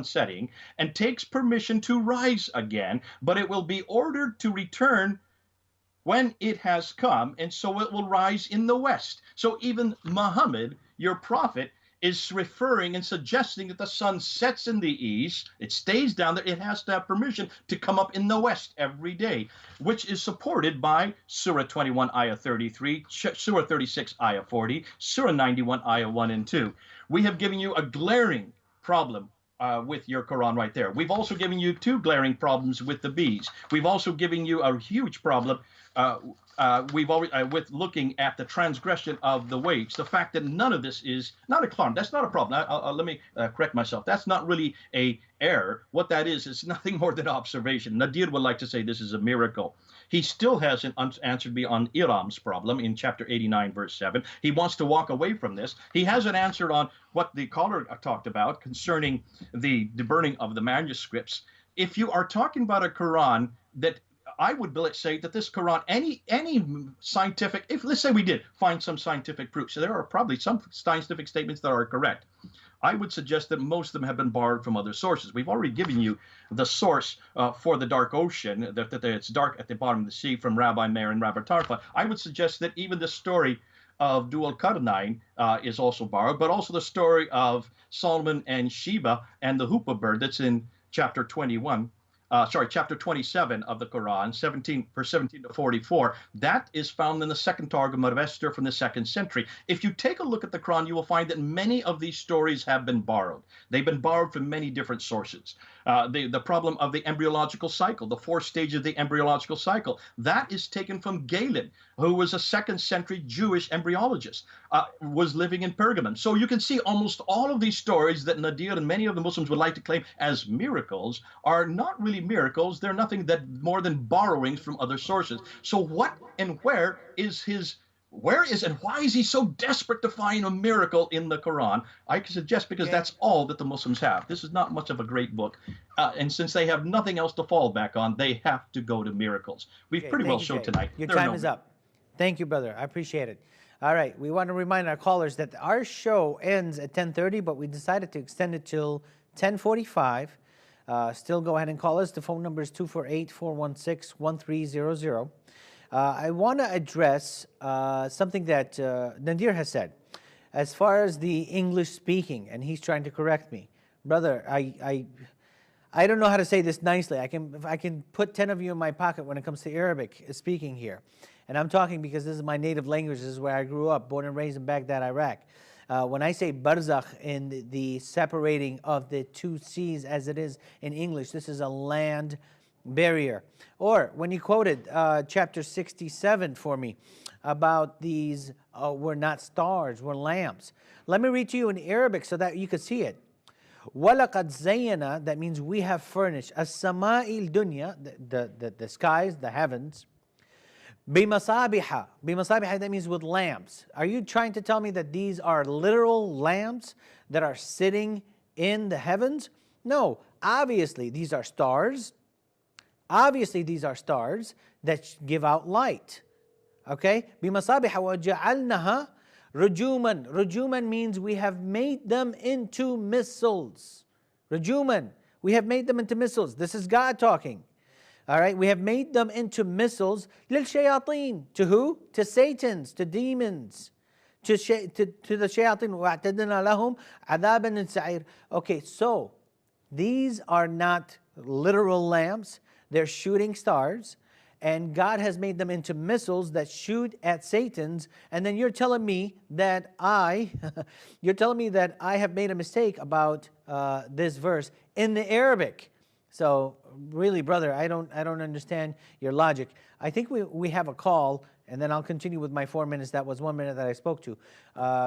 setting, and takes permission to rise again, but it will be ordered to return when it has come, and so it will rise in the west. So even Muhammad, your prophet, is referring and suggesting that the sun sets in the east, it stays down there, it has to have permission to come up in the west every day, which is supported by Surah 21, Ayah 33, Surah 36, Ayah 40, Surah 91, Ayah 1 and 2. We have given you a glaring problem with your Quran right there. We've also given you two glaring problems with the bees. We've also given you a huge problem with looking at the transgression of the weights. The fact that none of this is not a Quran. That's not a problem. Let me correct myself. That's not really a error. What that is nothing more than observation. Nadir would like to say this is a miracle. He still hasn't answered me on Iram's problem in chapter 89, verse 7. He wants to walk away from this. He hasn't answered on what the caller talked about concerning the burning of the manuscripts. If you are talking about a Quran that I would say that this Quran, any scientific, if let's say we did find some scientific proof, so there are probably some scientific statements that are correct. I would suggest that most of them have been borrowed from other sources. We've already given you the source for the dark ocean, that it's dark at the bottom of the sea, from Rabbi Meir and Rabbi Tarfa. I would suggest that even the story of Dual Karnain is also borrowed, but also the story of Solomon and Sheba and the Hoopoe bird that's in chapter 27 of the Quran, verse 17 to 44. That is found in the second Targum of Esther from the 2nd century. If you take a look at the Quran, you will find that many of these stories have been borrowed. They've been borrowed from many different sources. The problem of the embryological cycle, the 4 stages of the embryological cycle, that is taken from Galen, who was a 2nd century Jewish embryologist, was living in Pergamum. So you can see almost all of these stories that Nadir and many of the Muslims would like to claim as miracles are not really miracles. They're nothing more than borrowings from other sources. So what and where is and why is he so desperate to find a miracle in the Quran? I can suggest because that's all that the Muslims have. This is not much of a great book. And since they have nothing else to fall back on, they have to go to miracles. We've pretty well showed tonight. Your time is up. Thank you, brother. I appreciate it. All right. We want to remind our callers that our show ends at 10:30, but we decided to extend it till 10:45. Still go ahead and call us. The phone number is 248-416-1300. I want to address something that Nadir has said as far as the English speaking, and he's trying to correct me. Brother, I don't know how to say this nicely. I can put 10 of you in my pocket when it comes to Arabic speaking here. And I'm talking because this is my native language. This is where I grew up, born and raised in Baghdad, Iraq. When I say barzakh in the separating of the two seas as it is in English, this is a land barrier. Or when you quoted chapter 67 for me about these were not stars, were lamps. Let me read to you in Arabic so that you could see it. وَلَقَدْ زَيَّنَا, that means we have furnished, السَّمَاءِ الدُّنْيا, the skies, the heavens, بِمَصَابِحَ, that means with lamps. Are you trying to tell me that these are literal lamps that are sitting in the heavens? No, obviously these are stars. Obviously these are stars that give out light. Okay? بِمَصَابِحَ وَجَعَلْنَهَا رُجُومًا. Rujuman means we have made them into missiles. Rujuman, we have made them into missiles. This is God talking. All right, we have made them into missiles. للشياطين. To who? To Satans, to demons. To the shayateen. وَأَعْتَدْنَا لَهُمْ عَذَابًا سَعِيرًا. Okay, so these are not literal lamps. They're shooting stars. And God has made them into missiles that shoot at Satan's. And then you're telling me that you're telling me that I have made a mistake about this verse in the Arabic. So really, brother, I don't understand your logic. I think we have a call, and then I'll continue with my 4 minutes. That was 1 minute that I spoke to.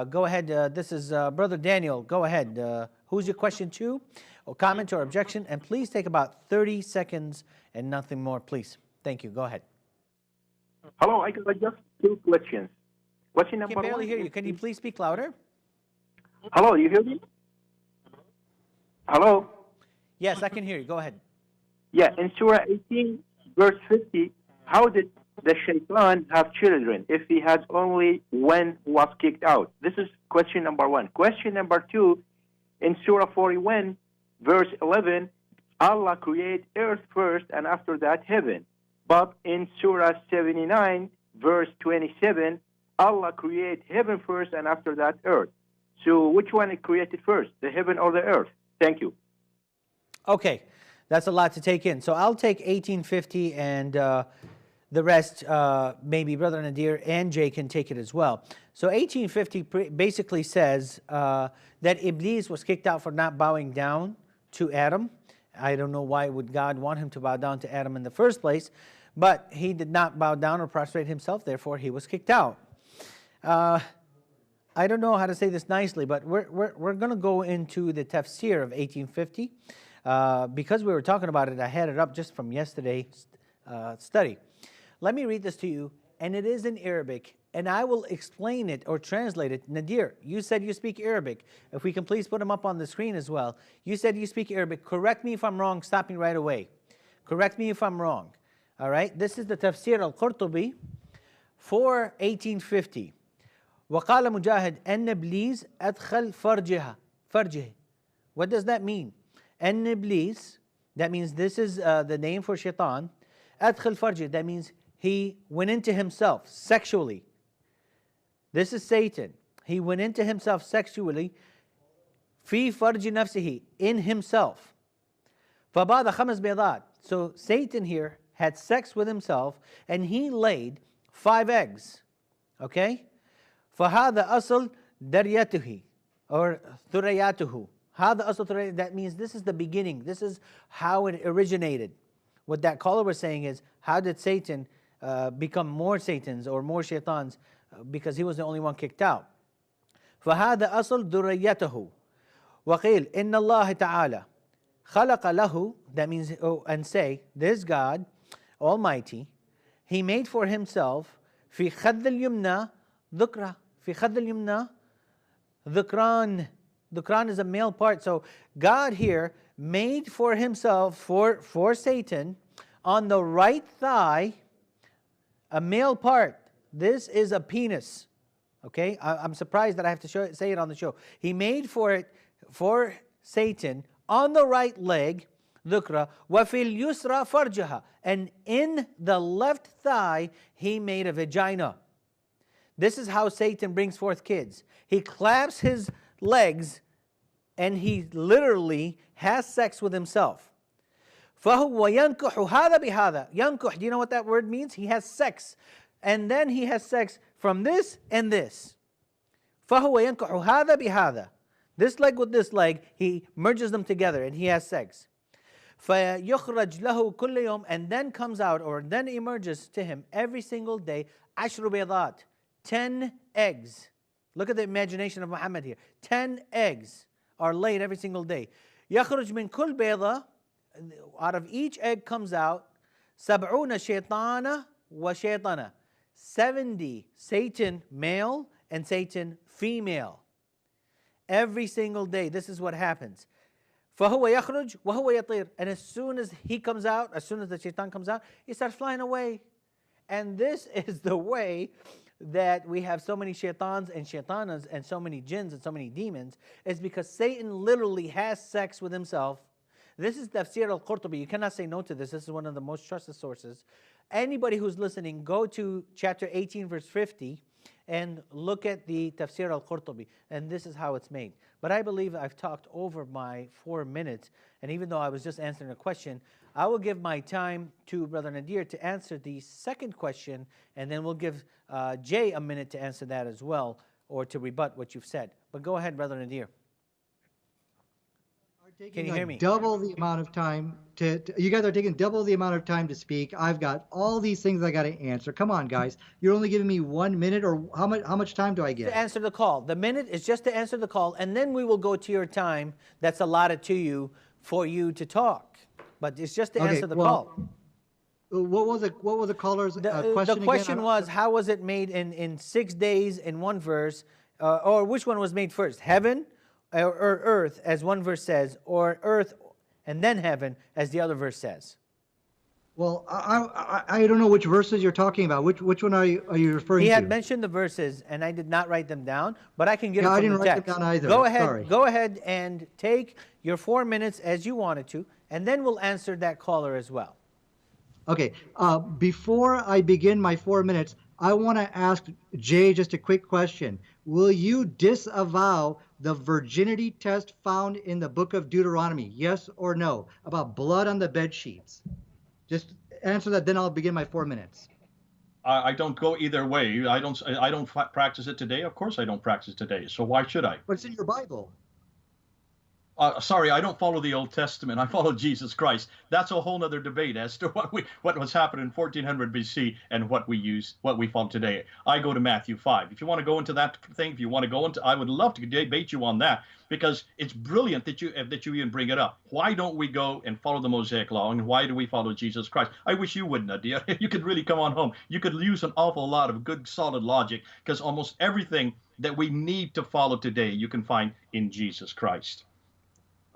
Go ahead. This is Brother Daniel. Go ahead. Who's your question to, or comment or objection? And please take about 30 seconds and nothing more, please. Thank you. Go ahead. Hello, I got just 2 questions. Question I number can barely 1. hear you. Can you please speak louder? Hello, you hear me? Hello? Yes, I can hear you. Go ahead. Yeah, in Surah 18, verse 50, how did the shaitan have children if he had only when he was kicked out? This is question number 1. Question number 2, in Surah 41, verse 11, Allah created earth first and after that heaven. But in Surah 79, verse 27, Allah created heaven first and after that earth. So which one is created first, the heaven or the earth? Thank you. Okay, that's a lot to take in. So I'll take 1850 and the rest, maybe Brother Nadir and Jay can take it as well. So 1850 basically says that Iblis was kicked out for not bowing down to Adam. I don't know why would God want him to bow down to Adam in the first place, but he did not bow down or prostrate himself, therefore he was kicked out. I don't know how to say this nicely, but we're going to go into the tafsir of 1850. Because we were talking about it, I had it up just from yesterday's study. Let me read this to you, and it is in Arabic, and I will explain it or translate it. Nadir, you said you speak Arabic. If we can please put them up on the screen as well. You said you speak Arabic. Correct me if I'm wrong. Stop me right away. Correct me if I'm wrong. All right? This is the tafsir al-Qurtubi for 1850. وقال مجاهد أن إبليس أدخل فرجه. What does that mean? أن إبليس, that means this is the name for shaitan. أدخل فرجه, that means he went into himself sexually. This is Satan. He went into himself sexually. في فرج نفسه, in himself. فبعد 5 بيضات. So Satan here had sex with himself and he laid 5 eggs. Okay? فهذا أصل دريته or ثرياته. That means this is the beginning. This is how it originated. What that caller was saying is, how did Satan become more Satans or more shaitans? Because he was the only one kicked out. فهذا أصل ذريته. وقيل إن الله تعالى خلق له. That means, and say, this God Almighty, He made for Himself في خد اليمنى ذكرى. في خد اليمنى ذكران. Dhukran is a male part. So God here made for himself, for Satan, on the right thigh, a male part. This is a penis. Okay? I'm surprised that I have to say it on the show. He made for Satan, on the right leg, dhukra, وَفِي الْيُسْرَى فَرْجَهَا. And in the left thigh, he made a vagina. This is how Satan brings forth kids. He claps his legs and he literally has sex with himself. فهو ينكح هذا بهذا. ينكح, do you know what that word means? He has sex. And then he has sex from this and this. فهو ينكح هذا بهذا. This leg with this leg, he merges them together and he has sex. فيخرج له كل يوم, and then comes out, or then emerges to him every single day, 10 بيضات, 10 eggs. Look at the imagination of Muhammad here. 10 eggs are laid every single day. يخرج من كل بيضة, out of each egg comes out 70 شيطانة وشيطنة. 70 Satan male and Satan female. Every single day, this is what happens. فهو يخرج وهو يطير. And as soon as he comes out, as soon as the shaitan comes out, he starts flying away. And this is the way that we have so many shaitans and shaitanas and so many jinns and so many demons, is because Satan literally has sex with himself. This is Tafsir al-Qurtubi. You cannot say no to this. This is one of the most trusted sources. Anybody who's listening, go to chapter 18, verse 50, and look at the Tafsir al-Qurtubi. And this is how it's made. But I believe I've talked over my 4 minutes. And even though I was just answering a question, I will give my time to Brother Nadir to answer the second question. And then we'll give Jay a minute to answer that as well, or to rebut what you've said. But go ahead, Brother Nadir. Can you hear me? Double the amount of time you guys are taking double the amount of time to speak. I've got all these things I got to answer. Come on, guys. You're only giving me 1 minute, or how much time do I get? To answer the call. The minute is just to answer the call, and then we will go to your time that's allotted to you for you to talk. But it's just to answer the call. What was the caller's question? The question was, how was it made in 6 days in one verse, or which one was made first, heaven or earth, as one verse says, or earth and then heaven, as the other verse says? Well, I don't know which verses you're talking about. Which one are you referring to? He had mentioned the verses, and I did not write them down, but I can get it from the text. I didn't write them down either. Go ahead and take your 4 minutes as you wanted to, and then we'll answer that caller as well. Okay. Before I begin my 4 minutes, I want to ask Jay just a quick question. Will you disavow the virginity test found in the book of Deuteronomy? Yes or no? About blood on the bed sheets. Just answer that, then I'll begin my 4 minutes. I don't go either way. I don't practice it today. Of course I don't practice it today. So why should I? But it's in your Bible. Sorry, I don't follow the Old Testament. I follow Jesus Christ. That's a whole other debate as to what was happening in 1400 BC and what we follow today. I go to Matthew 5. If you want to go into that thing, if you want to go into, I would love to debate you on that, because it's brilliant that you even bring it up. Why don't we go and follow the Mosaic Law, and why do we follow Jesus Christ? I wish you would, Nadir. You could really come on home. You could use an awful lot of good, solid logic, because almost everything that we need to follow today, you can find in Jesus Christ.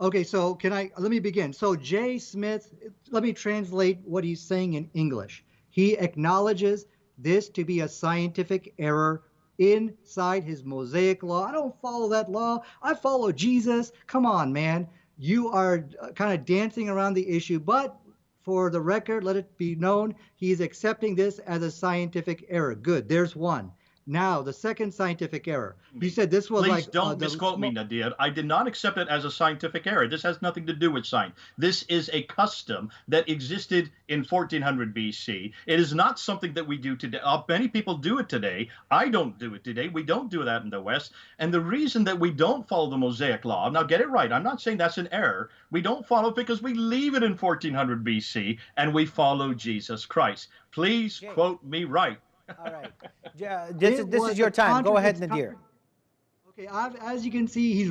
Okay, so let me begin. So Jay Smith, let me translate what he's saying in English. He acknowledges this to be a scientific error inside his Mosaic Law. I don't follow that law. I follow Jesus. Come on, man. You are kind of dancing around the issue, but for the record, let it be known, he's accepting this as a scientific error. Good, there's one. Now, the second scientific error. You said this was Please don't misquote me, Nadir. I did not accept it as a scientific error. This has nothing to do with science. This is a custom that existed in 1400 BC. It is not something that we do today. Many people do it today. I don't do it today. We don't do that in the West. And the reason that we don't follow the Mosaic Law, now get it right, I'm not saying that's an error. We don't follow it because we leave it in 1400 BC and we follow Jesus Christ. Please quote me right. All right. This is your time. Go ahead, Nadir. Okay, as you can see,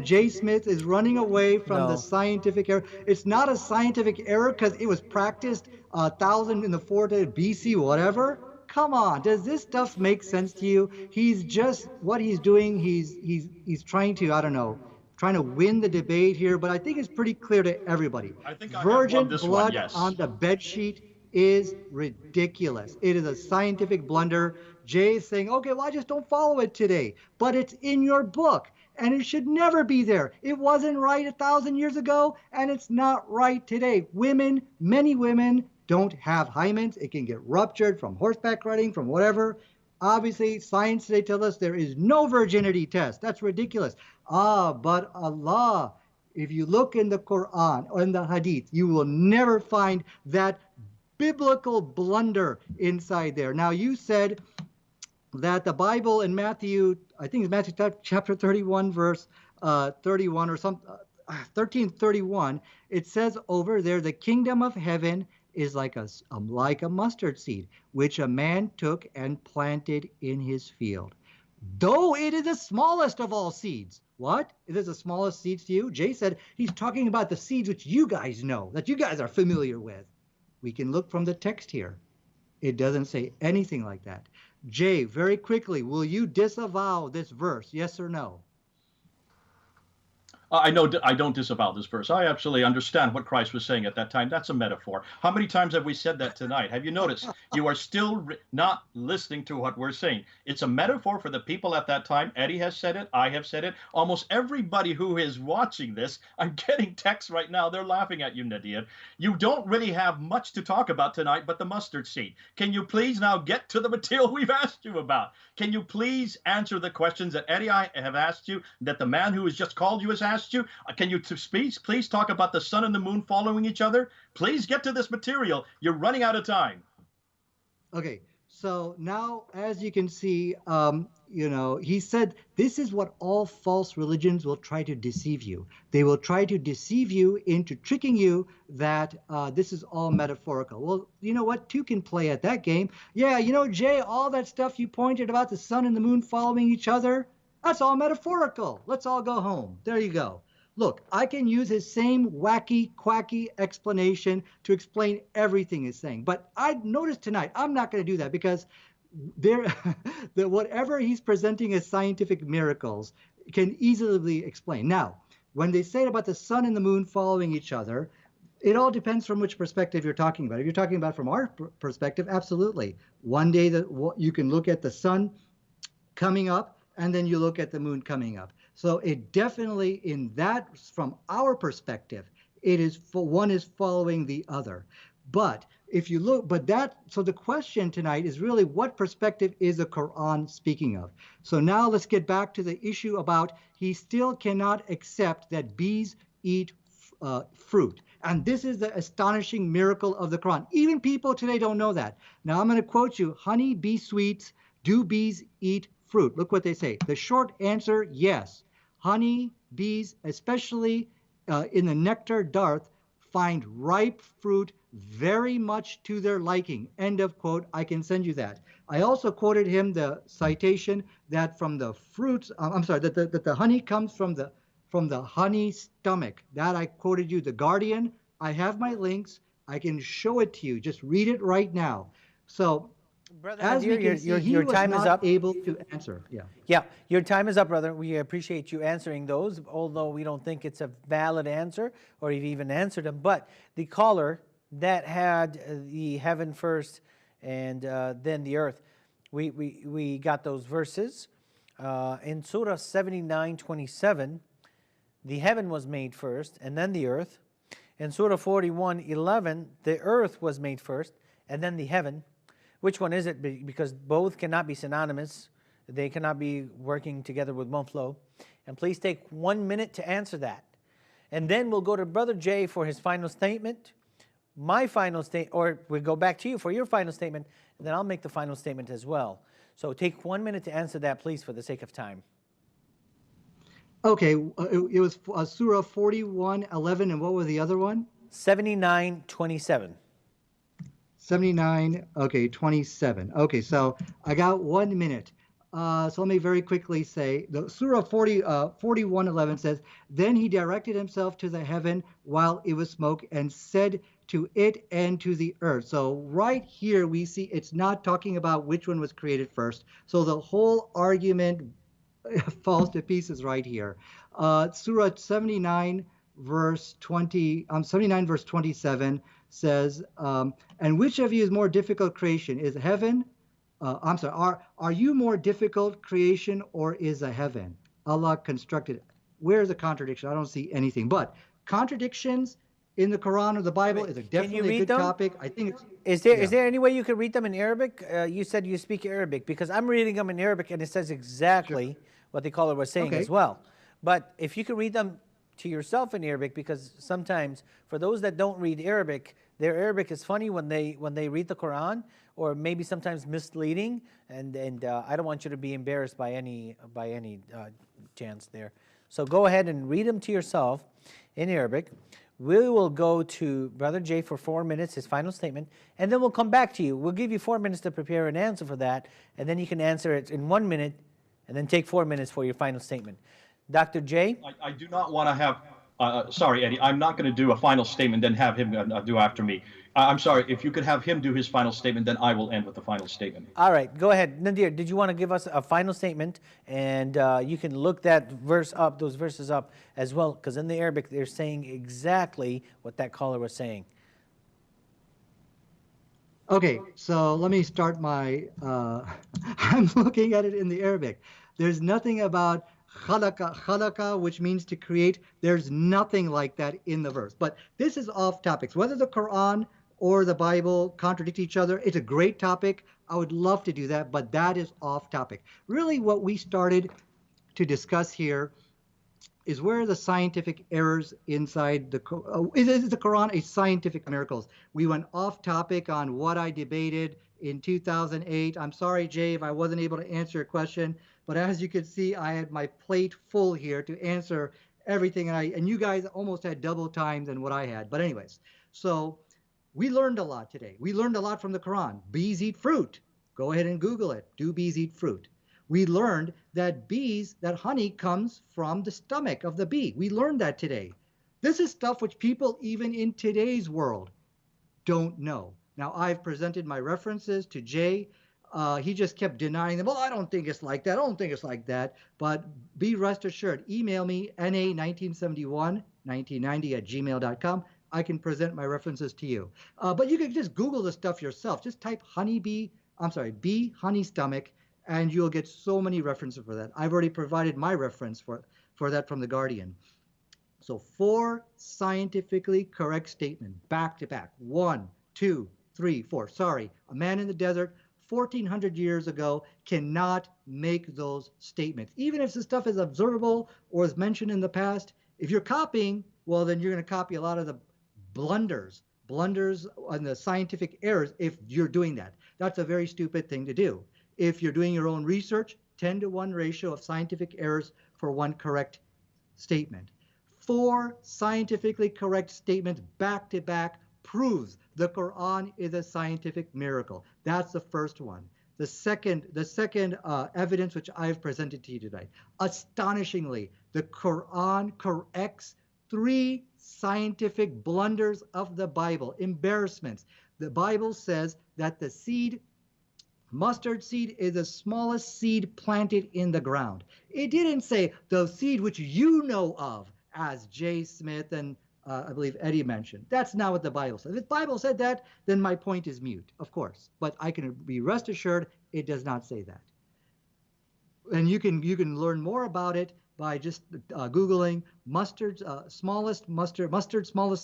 Jay Smith is running away from the scientific error. It's not a scientific error because it was practiced 1,000 in the 4th BC, whatever. Come on, does this stuff make sense to you? He's just, what he's doing, he's trying to, I don't know, trying to win the debate here, but I think it's pretty clear to everybody. I think Virgin blood on the bed sheet is ridiculous. It is a scientific blunder. Jay is saying, okay, well, I just don't follow it today. But it's in your book, and it should never be there. It wasn't right 1,000 years ago, and it's not right today. Women, many women, don't have hymens. It can get ruptured from horseback riding, from whatever. Obviously, science today tells us there is no virginity test. That's ridiculous. But Allah, if you look in the Quran or in the Hadith, you will never find that biblical blunder inside there. Now, you said that the Bible in Matthew, I think it's Matthew chapter 31, verse 31 or 13:31, it says over there, the kingdom of heaven is like a mustard seed, which a man took and planted in his field. Though it is the smallest of all seeds. What? It is the smallest seeds to you? Jay said he's talking about the seeds which you guys know, that you guys are familiar with. We can look from the text here. It doesn't say anything like that. Jay, very quickly, will you disavow this verse, yes or no? I don't disavow this verse. I absolutely understand what Christ was saying at that time. That's a metaphor. How many times have we said that tonight? Have you noticed? You are still not listening to what we're saying. It's a metaphor for the people at that time. Eddie has said it. I have said it. Almost everybody who is watching this, I'm getting texts right now. They're laughing at you, Nadir. You don't really have much to talk about tonight but the mustard seed. Can you please now get to the material we've asked you about? Can you please answer the questions that Eddie I have asked you, that the man who has just called you has asked you? Can you please talk about the sun and the moon following each other? Please get to this material. You're running out of time. Okay, so now, as you can see, he said this is what all false religions will try to deceive you. They will try to deceive you into tricking you that this is all metaphorical. Well, you know what? Two can play at that game. Yeah, Jay, all that stuff you pointed about the sun and the moon following each other, that's all metaphorical. Let's all go home. There you go. Look, I can use his same wacky, quacky explanation to explain everything he's saying. But I noticed tonight, I'm not going to do that because whatever he's presenting as scientific miracles can easily be explained. Now, when they say about the sun and the moon following each other, it all depends from which perspective you're talking about. If you're talking about from our perspective, absolutely. One day that you can look at the sun coming up, and then you look at the moon coming up. So it definitely, in that, from our perspective, it is one is following the other. But if you look, so the question tonight is really what perspective is the Quran speaking of? So now let's get back to the issue about he still cannot accept that bees eat fruit. And this is the astonishing miracle of the Quran. Even people today don't know that. Now I'm going to quote you, honey, bee sweets, do bees eat fruit? Look what they say. The short answer, yes. Honey, bees, especially in the nectar dearth, find ripe fruit very much to their liking. End of quote. I can send you that. I also quoted him the citation that from the fruits, that the honey comes from the honey stomach. That I quoted you, The Guardian. I have my links. I can show it to you. Just read it right now. So, Brother as Nadir, we can see, your time is up. Able to answer. Yeah. Yeah, your time is up, brother. We appreciate you answering those, although we don't think it's a valid answer or you've even answered them. But the caller that had the heaven first and then the earth, we got those verses. In Surah 79:27, the heaven was made first and then the earth. In Surah 41:11, the earth was made first and then the heaven. Which one is it? Because both cannot be synonymous. They cannot be working together with one flow. And please take 1 minute to answer that. And then we'll go to Brother Jay for his final statement. My final statement, or we'll go back to you for your final statement, and then I'll make the final statement as well. So take 1 minute to answer that, please, for the sake of time. Okay, it was Surah 41:11, and what was the other one? 79:27. 79, okay, 27. Okay, so I got 1 minute. So let me very quickly say, the Surah 41:11 says, then he directed himself to the heaven while it was smoke and said to it and to the earth. So right here we see it's not talking about which one was created first. So the whole argument falls to pieces right here. Surah 79 verse 27 says, and which of you is more difficult creation? Is heaven? Are you more difficult creation or is a heaven? Allah constructed. Where's the contradiction? I don't see anything. But contradictions in the Quran or the Bible is definitely a good topic. I think it's, is there any way you can read them in Arabic? You said you speak Arabic, because I'm reading them in Arabic and it says exactly what the caller was saying as well. But if you could read them to yourself in Arabic, because sometimes for those that don't read Arabic, their Arabic is funny when they read the Quran, or maybe sometimes misleading, and I don't want you to be embarrassed by any chance there. So go ahead and read them to yourself in Arabic. We will go to Brother Jay for 4 minutes, his final statement, and then we'll come back to you. We'll give you 4 minutes to prepare an answer for that, and then you can answer it in 1 minute, and then take 4 minutes for your final statement. Dr. J? I do not want to have Sorry, Eddie, I'm not going to do a final statement, then have him do after me. I'm sorry, if you could have him do his final statement, then I will end with the final statement. All right, go ahead. Nadir, did you want to give us a final statement? And you can look that verse up, those verses up as well, because in the Arabic, they're saying exactly what that caller was saying. Okay, so let me start my, I'm looking at it in the Arabic. There's nothing about khalaqa, which means to create. There's nothing like that in the verse. But this is off topics. Whether the Quran or the Bible contradict each other, it's a great topic. I would love to do that, but that is off topic. Really what we started to discuss here is where the scientific errors inside the is the Quran a scientific miracles? We went off topic on what I debated in 2008. I'm sorry, Jay, if I wasn't able to answer your question, but as you can see, I had my plate full here to answer everything, and you guys almost had double time than what I had. But anyways, so we learned a lot today. We learned a lot from the Quran. Bees eat fruit. Go ahead and Google it. Do bees eat fruit? We learned that honey comes from the stomach of the bee. We learned that today. This is stuff which people even in today's world don't know. Now, I've presented my references to Jay. He just kept denying them. Well, I don't think it's like that. I don't think it's like that. But be rest assured, email me, na19711990@gmail.com. I can present my references to you. But you can just Google the stuff yourself. Just type bee honey stomach, and you'll get so many references for that. I've already provided my reference for that from The Guardian. So 4 scientifically correct statements, back to back. 1, 2, 3, 4. Sorry, a man in the desert 1,400 years ago cannot make those statements. Even if the stuff is observable or is mentioned in the past, if you're copying, well, then you're going to copy a lot of the blunders and the scientific errors if you're doing that. That's a very stupid thing to do. If you're doing your own research, 10-to-1 ratio of scientific errors for 1 correct statement. 4 scientifically correct statements back to back proves the Quran is a scientific miracle. That's the first one. The second evidence which I've presented to you today. Astonishingly, the Quran corrects 3 scientific blunders of the Bible, embarrassments. The Bible says that the mustard seed is the smallest seed planted in the ground. It didn't say the seed which you know of, as Jay Smith and I believe Eddie mentioned. That's not what the Bible says. If the Bible said that, then my point is mute, of course. But I can be rest assured it does not say that. And you can learn more about it by just Googling mustard smallest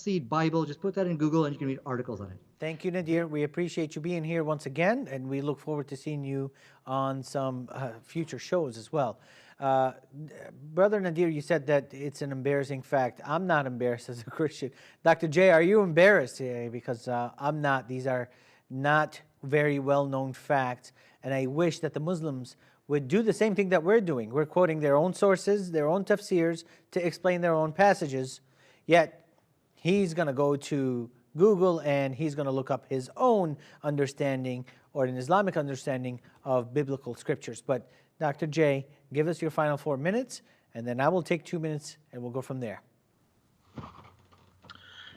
seed Bible. Just put that in Google and you can read articles on it. Thank you, Nadir. We appreciate you being here once again, and we look forward to seeing you on some future shows as well. Brother Nadir, you said that it's an embarrassing fact. I'm not embarrassed as a Christian. Dr. J, are you embarrassed? Because I'm not. These are not very well-known facts, and I wish that the Muslims would do the same thing that we're doing. We're quoting their own sources, their own tafsirs to explain their own passages, yet he's going to go to Google and he's going to look up his own understanding or an Islamic understanding of biblical scriptures. But Dr. J, give us your final 4 minutes, and then I will take 2 minutes and we'll go from there.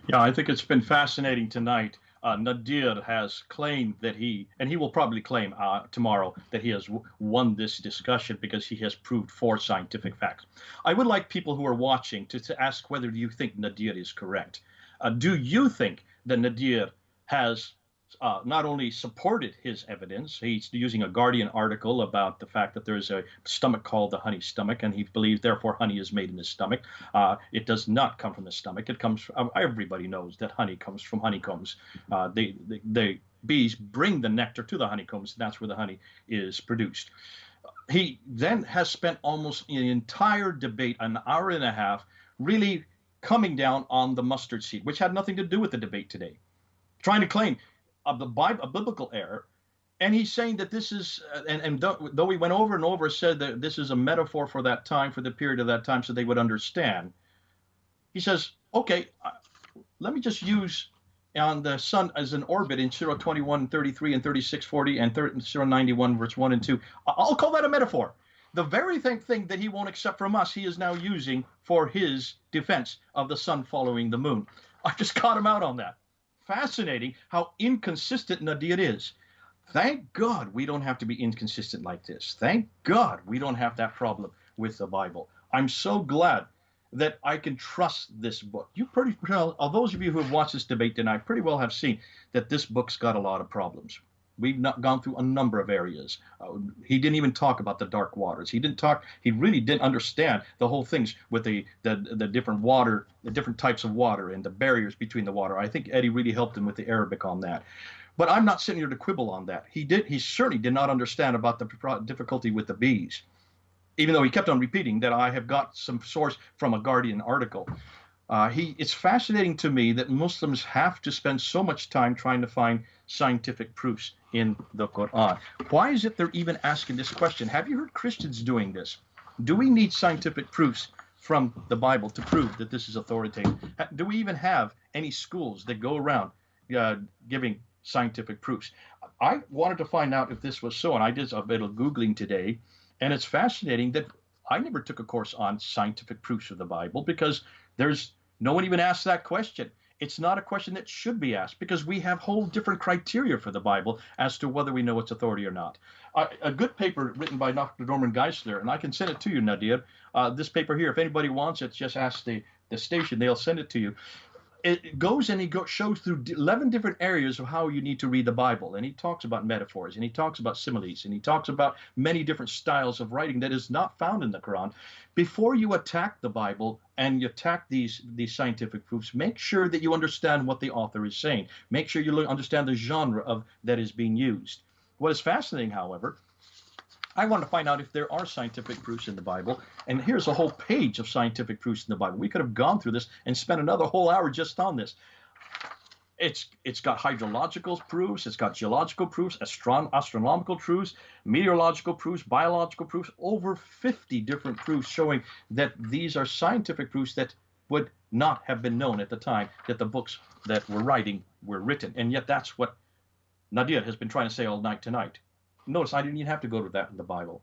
Yeah, I think it's been fascinating tonight. Nadir has claimed that he will probably claim tomorrow that he has won this discussion because he has proved 4 scientific facts. I would like people who are watching to ask whether you think Nadir is correct. Do you think that Nadir has not only supported his evidence, he's using a Guardian article about the fact that there's a stomach called the honey stomach, and he believes therefore honey is made in the stomach. It does not come from the stomach. It comes from, everybody knows that honey comes from honeycombs. The bees bring the nectar to the honeycombs, and that's where the honey is produced. He then has spent almost an entire debate, an hour and a half, really coming down on the mustard seed, which had nothing to do with the debate today, trying to claim a biblical error, and he's saying that this is, and though we went over and over, said that this is a metaphor for that time, for the period of that time, so they would understand. He says, okay, let me just use on the sun as an orbit in Surah 21, 33, and 36, 40, and Surah 91, verse 1 and 2. I'll call that a metaphor. The very thing that he won't accept from us, he is now using for his defense of the sun following the moon. I just caught him out on that. Fascinating how inconsistent Nadir is. Thank God we don't have to be inconsistent like this. Thank God we don't have that problem with the Bible. I'm so glad that I can trust this book. You pretty well, those of you who have watched this debate tonight, pretty well have seen that this book's got a lot of problems. We've not gone through a number of areas. He didn't even talk about the dark waters. He really didn't understand the whole things with the different water, the different types of water and the barriers between the water. I think Eddie really helped him with the Arabic on that. But I'm not sitting here to quibble on that. He certainly did not understand about the difficulty with the bees, even though he kept on repeating that I have got some source from a Guardian article. It's fascinating to me that Muslims have to spend so much time trying to find scientific proofs in the Quran. Why is it they're even asking this question? Have you heard Christians doing this? Do we need scientific proofs from the Bible to prove that this is authoritative? Do we even have any schools that go around giving scientific proofs? I wanted to find out if this was so, and I did a bit of Googling today, and it's fascinating that I never took a course on scientific proofs of the Bible because no one even asked that question. It's not a question that should be asked because we have whole different criteria for the Bible as to whether we know its authority or not. A good paper written by Dr. Norman Geisler, and I can send it to you, Nadir. This paper here, if anybody wants it, just ask the station. They'll send it to you. It goes and shows through 11 different areas of how you need to read the Bible. And he talks about metaphors, and he talks about similes, and he talks about many different styles of writing that is not found in the Quran. Before you attack the Bible and you attack these scientific proofs, make sure that you understand what the author is saying. Make sure you understand the genre that is being used. What is fascinating, however, I want to find out if there are scientific proofs in the Bible. And here's a whole page of scientific proofs in the Bible. We could have gone through this and spent another whole hour just on this. It's got hydrological proofs, it's got geological proofs, astronomical proofs, meteorological proofs, biological proofs, over 50 different proofs showing that these are scientific proofs that would not have been known at the time that the books that we're writing were written. And yet that's what Nadir has been trying to say all night tonight. Notice I didn't even have to go to that in the Bible.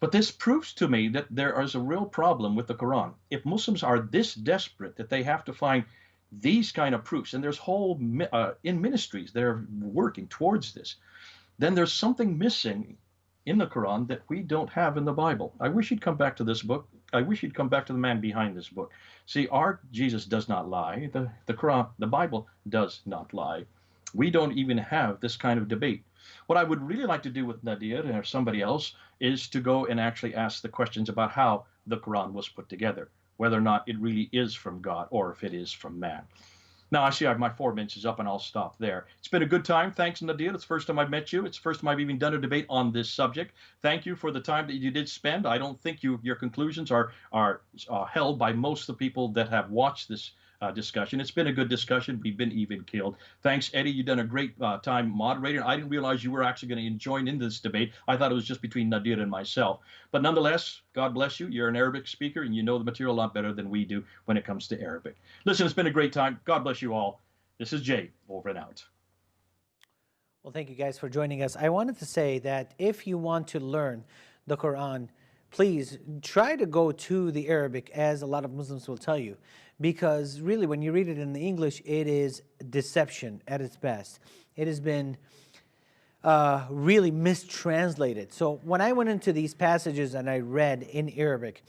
But this proves to me that there is a real problem with the Quran. If Muslims are this desperate that they have to find these kind of proofs, and there's whole in ministries that are working towards this, then there's something missing in the Quran that we don't have in the Bible. I wish he'd come back to this book. I wish he'd come back to the man behind this book. See, our Jesus does not lie. The Quran, the Bible does not lie. We don't even have this kind of debate. What I would really like to do with Nadir or somebody else is to go and actually ask the questions about how the Quran was put together, whether or not it really is from God or if it is from man. Now, I see my 4 minutes is up, and I'll stop there. It's been a good time. Thanks, Nadir. It's the first time I've met you. It's the first time I've even done a debate on this subject. Thank you for the time that you did spend. I don't think your conclusions are held by most of the people that have watched this discussion. It's been a good discussion. We've been even killed. Thanks, Eddie. You've done a great time moderating. I didn't realize you were actually going to join in this debate. I thought it was just between Nadir and myself. But nonetheless, God bless you. You're an Arabic speaker, and you know the material a lot better than we do when it comes to Arabic. Listen, it's been a great time. God bless you all. This is Jay, over and out. Well, thank you guys for joining us. I wanted to say that if you want to learn the Quran, please try to go to the Arabic, as a lot of Muslims will tell you. Because really, when you read it in the English, it is deception at its best. It has been really mistranslated. So when I went into these passages and I read in Arabic,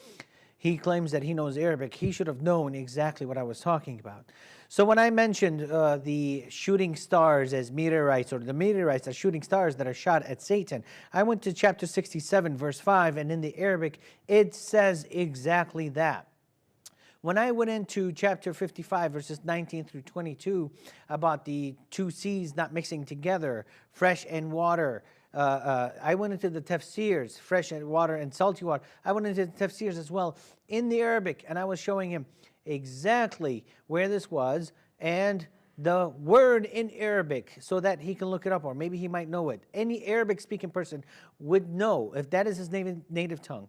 he claims that he knows Arabic. He should have known exactly what I was talking about. So when I mentioned the shooting stars as meteorites, or the meteorites as shooting stars that are shot at Satan, I went to chapter 67, verse 5, and in the Arabic, it says exactly that. When I went into chapter 55, verses 19 through 22, about the 2 seas not mixing together, fresh and water, I went into the tafsirs, fresh and water and salty water. I went into the tafsirs as well in the Arabic, and I was showing him exactly where this was and the word in Arabic so that he can look it up, or maybe he might know it. Any Arabic-speaking person would know, if that is his native tongue,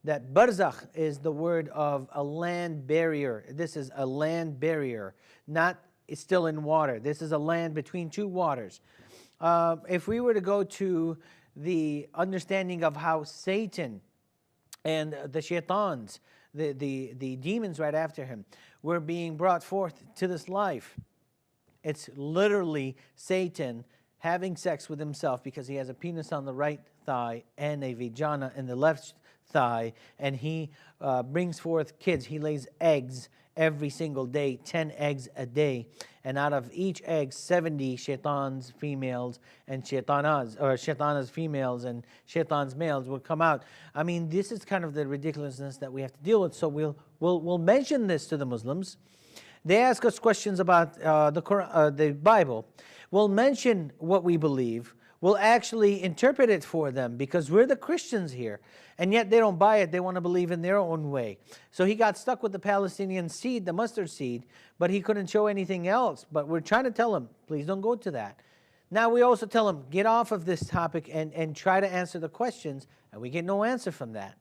that barzakh is the word of a land barrier. This is a land barrier, not it's still in water. This is a land between 2 waters. If we were to go to the understanding of how Satan and the shaitans, the demons right after him, were being brought forth to this life. It's literally Satan having sex with himself because he has a penis on the right thigh and a vagina in the left thigh, and he brings forth kids. He lays eggs every single day, 10 eggs a day, and out of each egg, 70 shaitans females and shaitanas females and shaitans males will come out. I mean, this is kind of the ridiculousness that we have to deal with. So we'll mention this to the Muslims. They ask us questions about the Quran, the Bible. We'll mention what we believe. We'll actually interpret it for them because we're the Christians here. And yet they don't buy it. They want to believe in their own way. So he got stuck with the Palestinian seed, the mustard seed, but he couldn't show anything else. But we're trying to tell him, please don't go to that. Now we also tell him, get off of this topic and try to answer the questions. And we get no answer from that.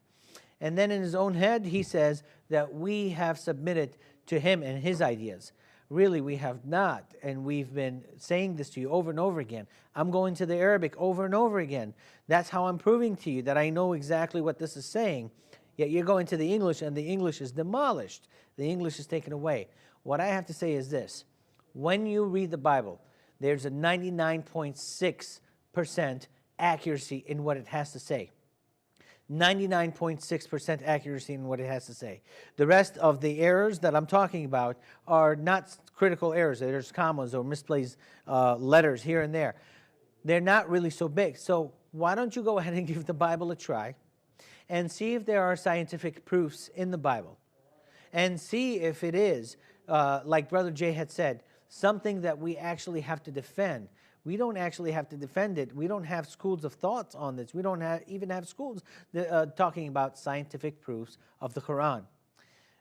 And then in his own head, he says that we have submitted to him and his ideas. Really, we have not, and we've been saying this to you over and over again. I'm going to the Arabic over and over again. That's how I'm proving to you that I know exactly what this is saying. Yet you're going to the English, and the English is demolished. The English is taken away. What I have to say is this. When you read the Bible, there's a 99.6% accuracy in what it has to say. 99.6% accuracy in what it has to say. The rest of the errors that I'm talking about are not critical errors. There's commas or misplaced letters here and there. They're not really so big. So why don't you go ahead and give the Bible a try and see if there are scientific proofs in the Bible, and see if it is, like Brother Jay had said, something that we actually have to defend. We don't actually have to defend it. We don't have schools of thoughts on this. We don't even have schools talking about scientific proofs of the Quran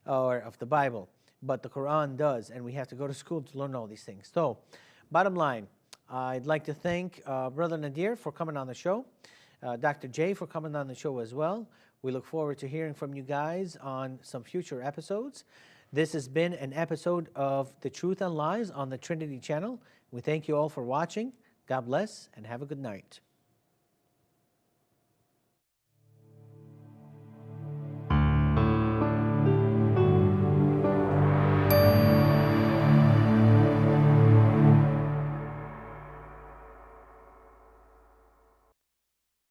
or of the Bible. But the Quran does, and we have to go to school to learn all these things. So, bottom line, I'd like to thank Brother Nadir for coming on the show, Dr. J for coming on the show as well. We look forward to hearing from you guys on some future episodes. This has been an episode of The Truth and Lies on the Trinity Channel. We thank you all for watching. God bless and have a good night.